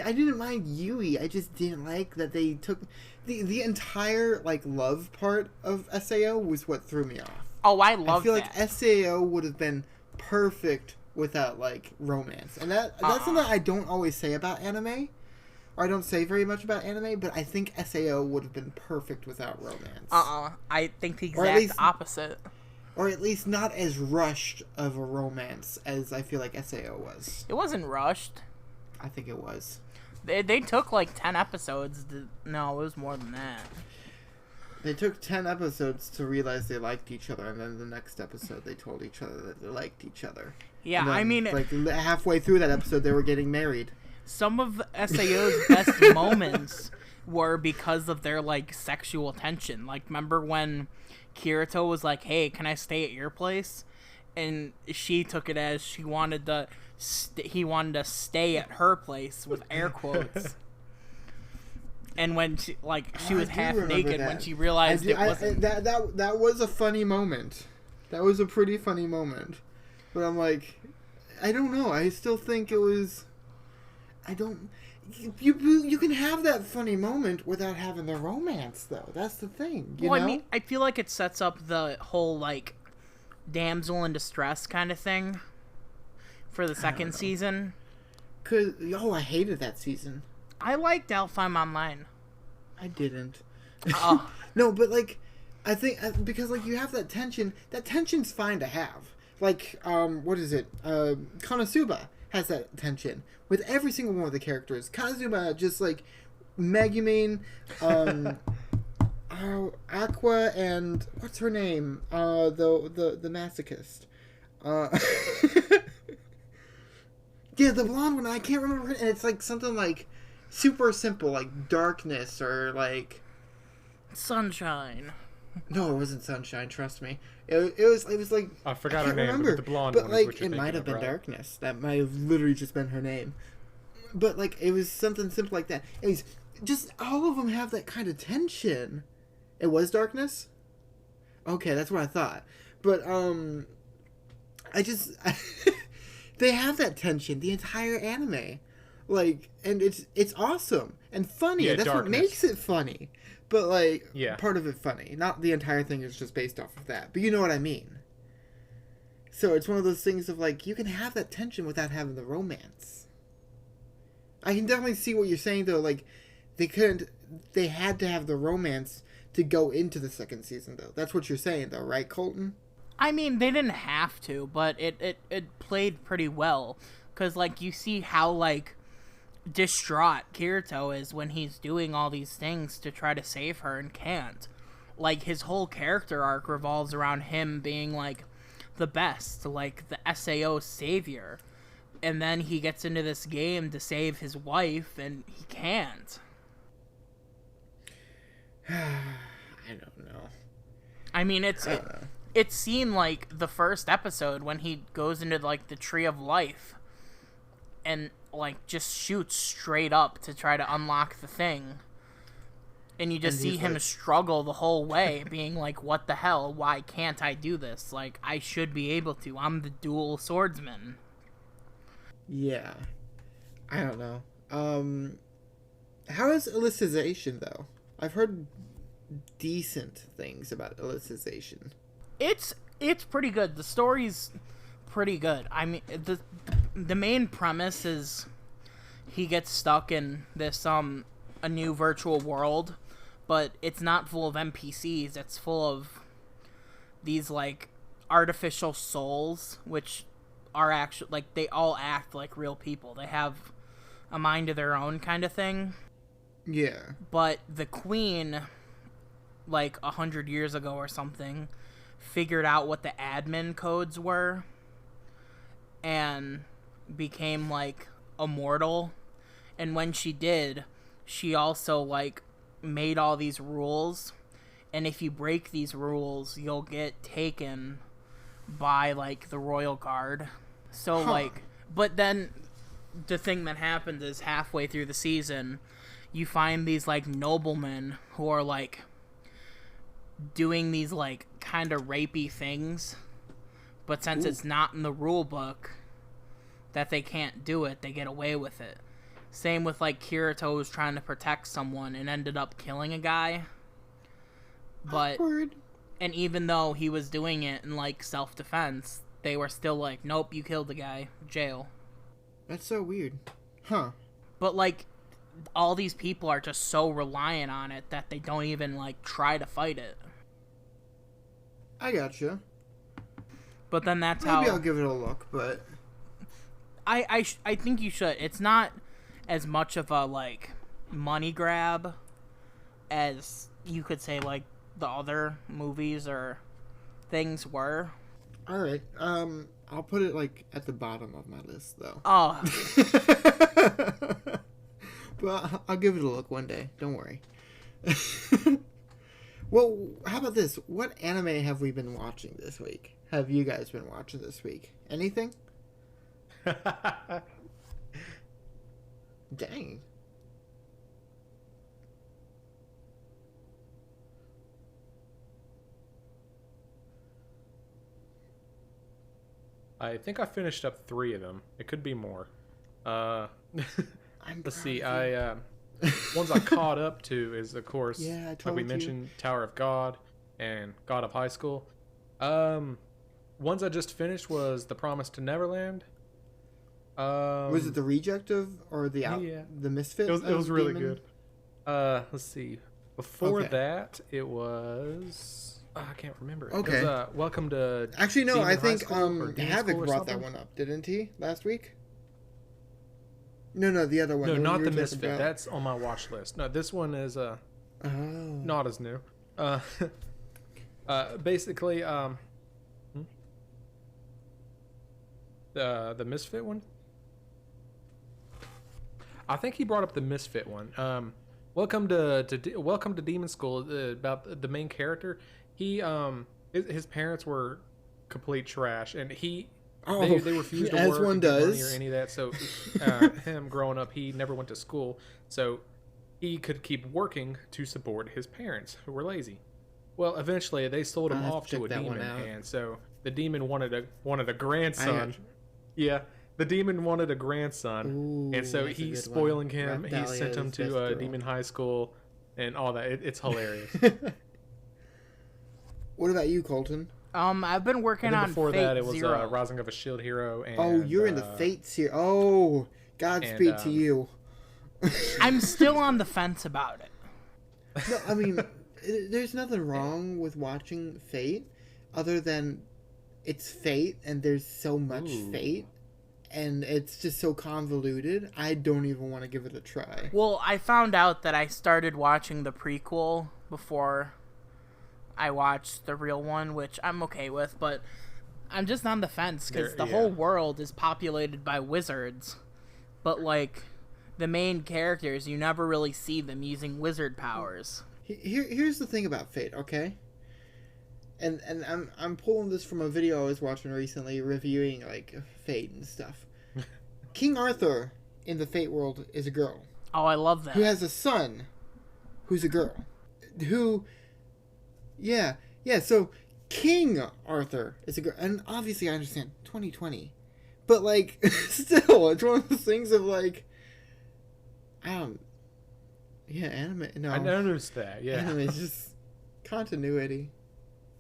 A: I didn't mind Yui. I just didn't like that they took... The entire, like, love part of SAO was what threw me off.
C: Oh, I loved that.
A: I feel like SAO would have been perfect without, like, romance. And that's something I don't always say about anime. Or I don't say very much about anime, but I think SAO would have been perfect without romance.
C: I think the exact opposite.
A: Or at least not as rushed of a romance as I feel like SAO was.
C: It wasn't rushed.
A: I think it was.
C: They took like 10 episodes. No, it was more than that.
A: They took 10 episodes to realize they liked each other, and then the next episode they told each other that they liked each other.
C: Yeah,
A: then,
C: I mean...
A: like, halfway through that episode, they were getting married.
C: Some of SAO's best moments were because of their, like, sexual tension. Like, remember when Kirito was like, hey, can I stay at your place? And she took it as he wanted to stay at her place, with air quotes. And when she was half naked when she realized it wasn't.
A: That was a funny moment. That was a pretty funny moment. But I'm like, I don't know. I still think it was... I don't... You can have that funny moment without having the romance, though. That's the thing, you know?
C: I mean, I feel like it sets up the whole, like, damsel in distress kind of thing for the second season.
A: I hated that season.
C: I liked Alfheim Online.
A: I didn't.
C: Oh.
A: No, but, like, I think... Because, like, you have that tension. That tension's fine to have. Like, what is it? Konosuba has that tension with every single one of the characters. Kazuma just, like, Megumin, Aqua, and... What's her name? The masochist. Yeah, the blonde one. I can't remember her. And it's, like, something, like... super simple, like darkness or like
C: sunshine.
A: No, it wasn't sunshine. Trust me. It was like
B: I forgot her name.
A: Remember,
B: but the blonde
A: but
B: one.
A: like
B: Is what you're
A: it might have been
B: right?
A: darkness. That might have literally just been her name. But like it was something simple like that. It was just all of them have that kind of tension. It was darkness. Okay, that's what I thought. But they have that tension the entire anime. Like, and it's awesome and funny.
B: Yeah,
A: That's
B: darkness.
A: what makes it funny. But, like,
B: Yeah.
A: part of it funny. Not the entire thing is just based off of that. But you know what I mean. So it's one of those things of, like, you can have that tension without having the romance. I can definitely see what you're saying, though. Like, they had to have the romance to go into the second season, though. That's what you're saying, though, right, Colton?
C: I mean, they didn't have to, but it played pretty well. Because, like, you see how, like, distraught Kirito is when he's doing all these things to try to save her and can't. Like, his whole character arc revolves around him being, like, the best, like, the SAO savior. And then he gets into this game to save his wife, and he can't.
A: I don't know.
C: I mean, it's seen, like, the first episode when he goes into, like, the Tree of Life and, like, just shoots straight up to try to unlock the thing. And you just see him like... struggle the whole way, being like, what the hell? Why can't I do this? Like, I should be able to. I'm the dual swordsman.
A: Yeah. I don't know. How is Alicization, though? I've heard decent things about Alicization.
C: It's pretty good. The story's pretty good. I mean, the main premise is he gets stuck in this a new virtual world, but it's not full of NPCs. It's full of these like artificial souls, which are actually like they all act like real people. They have a mind of their own kind of thing.
A: Yeah.
C: But the queen, like 100 years ago or something, figured out what the admin codes were and became like immortal. And when she did, she also like made all these rules, and if you break these rules you'll get taken by like the royal guard. So like, but then the thing that happens is halfway through the season you find these like noblemen who are like doing these like kind of rapey things, but since it's not in the rule book that they can't do it, they get away with it. Same with like Kirito was trying to protect someone and ended up killing a guy. But
A: Awkward.
C: and even though he was doing it in like self-defense, they were still like, nope, you killed the guy, jail.
A: That's so weird. Huh.
C: But like all these people are just so reliant on it that they don't even like try to fight it.
A: I gotcha.
C: But then that's
A: Maybe
C: how
A: I'll give it a look, but
C: I think you should. It's not as much of a like money grab as you could say like the other movies or things were.
A: all right. I'll put it like at the bottom of my list though.
C: Oh,
A: But I'll give it a look one day. Don't worry. Well, how about this? What anime have we been watching this week? Have you guys been watching this week? Anything? Dang.
B: I think I finished up 3 of them. It could be more.
A: I'm
B: Let's see.
A: proud of
B: Ones I caught up to is, of course,
A: Yeah, I
B: like
A: told
B: we
A: you.
B: mentioned, Tower of God and God of High School. Ones I just finished was The Promise to Neverland.
A: Was it the reject of or the
B: Yeah.
A: the misfit?
B: It was really
A: demon?
B: good. Let's see. Before
A: Okay.
B: that, it was I can't remember.
A: Okay.
B: It was, Welcome to
A: Actually, no.
B: Demon
A: I
B: High
A: think
B: School or Demon
A: Havoc
B: School or
A: brought that
B: something?
A: one up, didn't he? Last week. No, the other one.
B: No,
A: one
B: not
A: you
B: the
A: were talking
B: Misfit.
A: about.
B: That's on my watch list. No, this one is
A: Oh.
B: not as new. Basically, the Misfit one. I think he brought up the Misfit one. Welcome to Demon School. About the main character, he his parents were complete trash, and they refused to
A: as
B: work
A: one
B: and get money
A: does.
B: or any of that. So him growing up, he never went to school, so he could keep working to support his parents who were lazy. Well, eventually they sold him
A: I'll have
B: off
A: to
B: to a
A: check that one
B: demon,
A: out.
B: and so the demon wanted a grandson.
A: gotcha.
B: Yeah, the demon wanted a grandson,
A: Ooh,
B: and so
A: that's a
B: he's
A: good
B: spoiling
A: one.
B: him. He
A: Raph
B: sent him
A: Dahlia's best
B: to
A: girl.
B: demon high school, and all that. It's hilarious.
A: What about you, Colton?
C: I've been working
B: And then
C: on
B: before
C: Fate
B: that, it was
C: Zero.
B: Rising of a Shield Hero. And,
A: Oh, you're in the Fates here. Oh, Godspeed
B: and,
A: to you.
C: I'm still on the fence about it.
A: No, I mean, there's nothing wrong with watching Fate, other than it's Fate, and there's so much
B: Ooh.
A: Fate, and it's just so convoluted. I don't even want to give it a try.
C: Well, I found out that I started watching the prequel before I watched the real one, which I'm okay with, but I'm just on the fence because the whole world is populated by wizards, but like the main characters, you never really see them using wizard powers.
A: Here's the thing about Fate, okay? And I'm pulling this from a video I was watching recently, reviewing like Fate and stuff. King Arthur in the Fate world is a girl
C: Oh, I love that.
A: who has a son who's a girl who. Yeah. So King Arthur is a girl, and obviously I understand 2020, but like still, it's one of those things of like, yeah, anime. No,
B: I noticed that. Yeah.
A: anime is just continuity.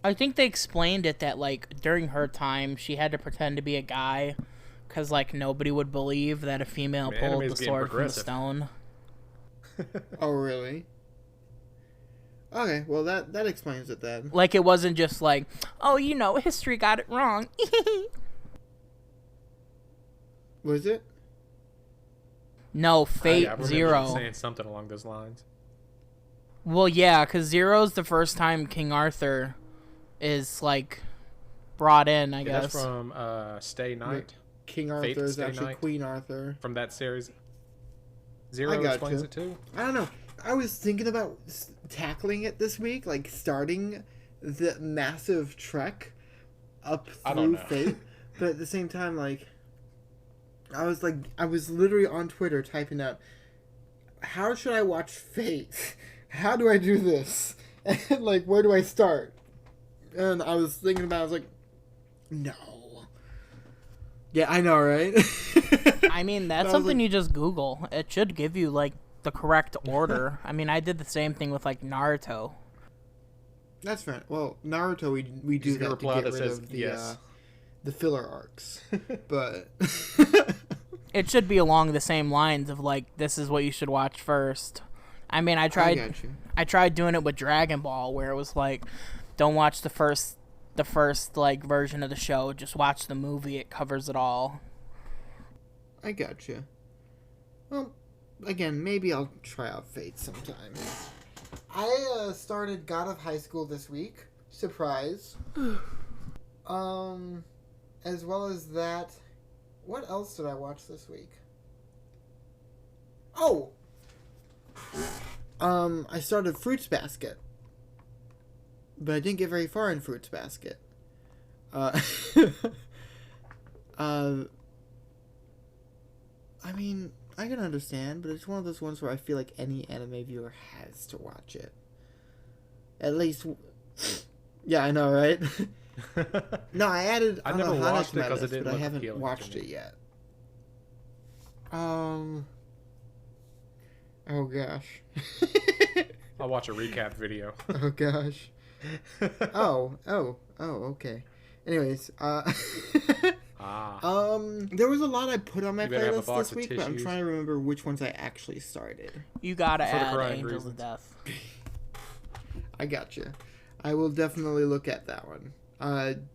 C: I think they explained it that like during her time she had to pretend to be a guy Because, like, nobody would believe that a female pulled
B: anime's
C: the
B: getting
C: sword from the
B: progressive.
C: stone.
A: Oh, really? Okay, well, that explains it then.
C: Like, it wasn't just like, oh, you know, history got it wrong.
A: Was it?
C: No, Fate
B: Yeah, I remember
C: Zero.
B: saying something along those lines.
C: Well, yeah, because Zero's the first time King Arthur is, like, brought in, I
B: Yeah,
C: guess.
B: that's from Stay Night.
A: King
B: Fate
A: Arthur is
B: Stay
A: actually
B: Night.
A: Queen Arthur.
B: From that series.
A: I
B: Zero
A: got
B: explains
A: you.
B: it too.
A: I don't know. I was thinking about tackling it this week, like starting the massive trek up
B: I don't
A: through
B: know.
A: Fate, but at the same time, like, I was literally on Twitter typing out, how should I watch Fate? How do I do this? And, like, where do I start? And I was thinking about it, I was like, no. Yeah, I know, right?
C: I mean, that's
A: I was
C: something
A: like-
C: you just Google. It should give you, like, the correct order. I mean, I did the same thing with, like, Naruto.
A: That's fair. Well, Naruto, we do
B: Just get a
A: that to
B: reply
A: get
B: that
A: rid
B: says
A: of
B: yes.
A: the filler arcs. But
C: It should be along the same lines of, like, this is what you should watch first. I mean, I
A: I
C: tried
A: got you.
C: doing it with Dragon Ball, where it was like, don't watch the first like version of the show, just watch the movie. It covers it all.
A: I got you. Well, again, maybe I'll try out Fate sometime. I started God of High School this week. Surprise. As well as that, what else did I watch this week? Oh! I started Fruits Basket. But I didn't get very far in Fruits Basket. I mean, I can understand, but it's one of those ones where I feel like any anime viewer has to watch it. At least... Yeah, I know, right? No, I added
B: I never
A: Anohana
B: watched
A: to
B: it
A: my
B: 'cause it
A: list,
B: didn't
A: but I
B: look
A: haven't
B: appealing to
A: watched
B: me.
A: it yet. Oh gosh.
B: I'll watch a recap video.
A: Oh gosh. Oh, okay. Anyways, there was a lot I put on my
B: You better have a
A: playlist
B: box
A: this
B: of
A: week, but I'm
B: tissues.
A: trying to remember which ones I actually started.
C: You gotta
B: For the
C: add
B: correct
C: Angels
B: reasons.
C: of Death.
A: I gotcha. I will definitely look at that one.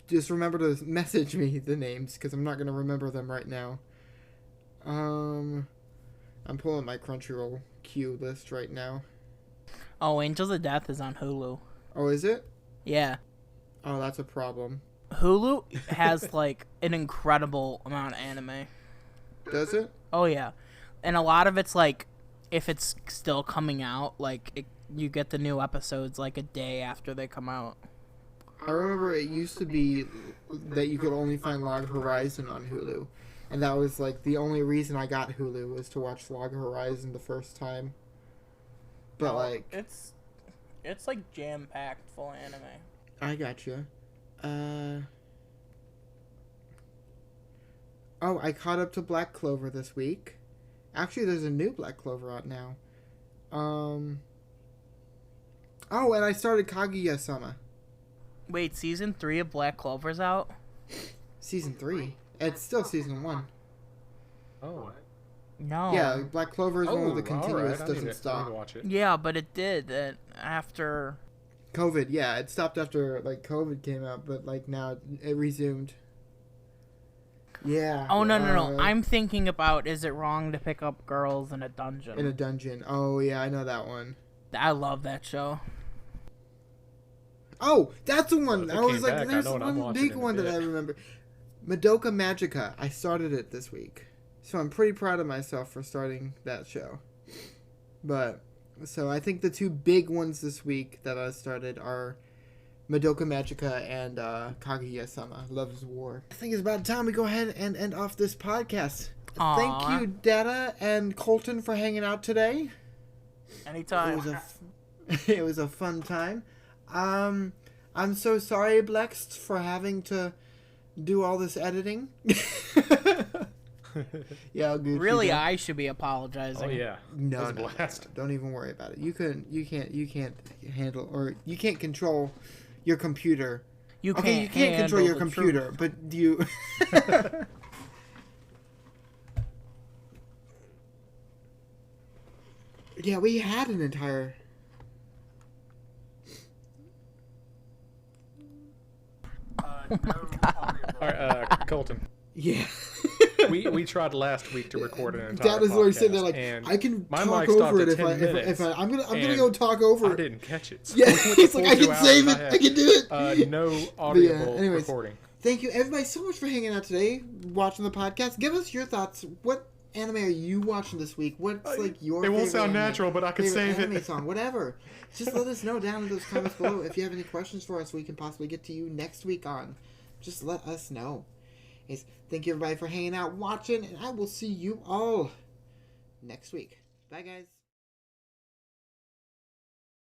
A: Just remember to message me the names, because I'm not going to remember them right now. I'm pulling my Crunchyroll queue list right now.
C: Oh, Angels of Death is on Hulu.
A: Oh, is it?
C: Yeah.
A: Oh, that's a problem.
C: Hulu has, like, an incredible amount of anime.
A: Does it?
C: Oh, yeah. And a lot of it's, like, if it's still coming out, like, you get the new episodes, like, a day after they come out.
A: I remember it used to be that you could only find Log Horizon on Hulu. And that was, like, the only reason I got Hulu was to watch Log Horizon the first time. But, like...
C: It's like, jam-packed full anime.
A: I gotcha. Oh, I caught up to Black Clover this week. Actually, there's a new Black Clover out now. Oh, and I started Kaguya-sama.
C: Wait, season 3 of Black Clover's out?
A: Season 3. It's still season 1.
B: Oh.
C: No.
A: Yeah, Black Clover is one of the
B: alright.
A: continuous,
B: I need
A: doesn't
B: to
A: stop.
B: watch it.
C: Yeah, but it did. After...
A: COVID, yeah, it stopped after, like, COVID came out, but, like, now it resumed. Yeah.
C: Oh, no. I'm thinking about, is it wrong to pick up girls in a dungeon?
A: In a dungeon. Oh, yeah, I know that one.
C: I love that show.
A: Oh, that's the one.
B: Well, if it
A: I was
B: came
A: like,
B: back, I
A: there's
B: know what I'm
A: one
B: watching
A: big
B: in a
A: one that
B: bit.
A: I remember. Madoka Magica. I started it this week. So I'm pretty proud of myself for starting that show. But, so I think the two big ones this week that I started are Madoka Magica and Kaguya-sama, Love is War. I think it's about time we go ahead and end off this podcast.
C: Aw.
A: Thank you, Data and Colton, for hanging out today.
C: Anytime.
A: It was a fun time. I'm so sorry, Blext, for having to do all this editing. Yeah, I'll Gucci
C: Really,
A: that.
C: I should be apologizing.
B: Oh yeah.
A: No,
B: That was a
A: no,
B: blast.
A: don't even worry about it. You can't handle, or you can't control your computer.
C: You
A: Okay, you can't control
C: handle
A: your
C: the
A: computer,
C: truth.
A: but you Yeah, we had an entire...
B: Alright, Colton.
A: Yeah.
B: We tried last week to record an entire
A: That was where he's sitting there
B: podcast,
A: like,
B: and
A: I can
B: my
A: talk
B: mic stopped
A: over it
B: at
A: if
B: 10 minutes,
A: I'm gonna
B: and
A: go talk over
B: I
A: it.
B: didn't catch it. So
A: Yeah,
B: we went
A: he's
B: the
A: like,
B: full
A: I
B: 2
A: can
B: hours
A: save
B: and
A: it. I can do it.
B: no audible
A: anyways,
B: recording.
A: Thank you everybody so much for hanging out today, watching the podcast. Give us your thoughts. What anime are you watching this week? What's like your
B: It won't
A: favorite
B: sound
A: anime,
B: natural, but I could
A: favorite
B: save it.
A: anime song, whatever. Just let us know down in those comments below. If you have any questions for us, we can possibly get to you next week on. Just let us know. Anyways, thank you everybody for hanging out, watching, and I will see you all next week. Bye, guys.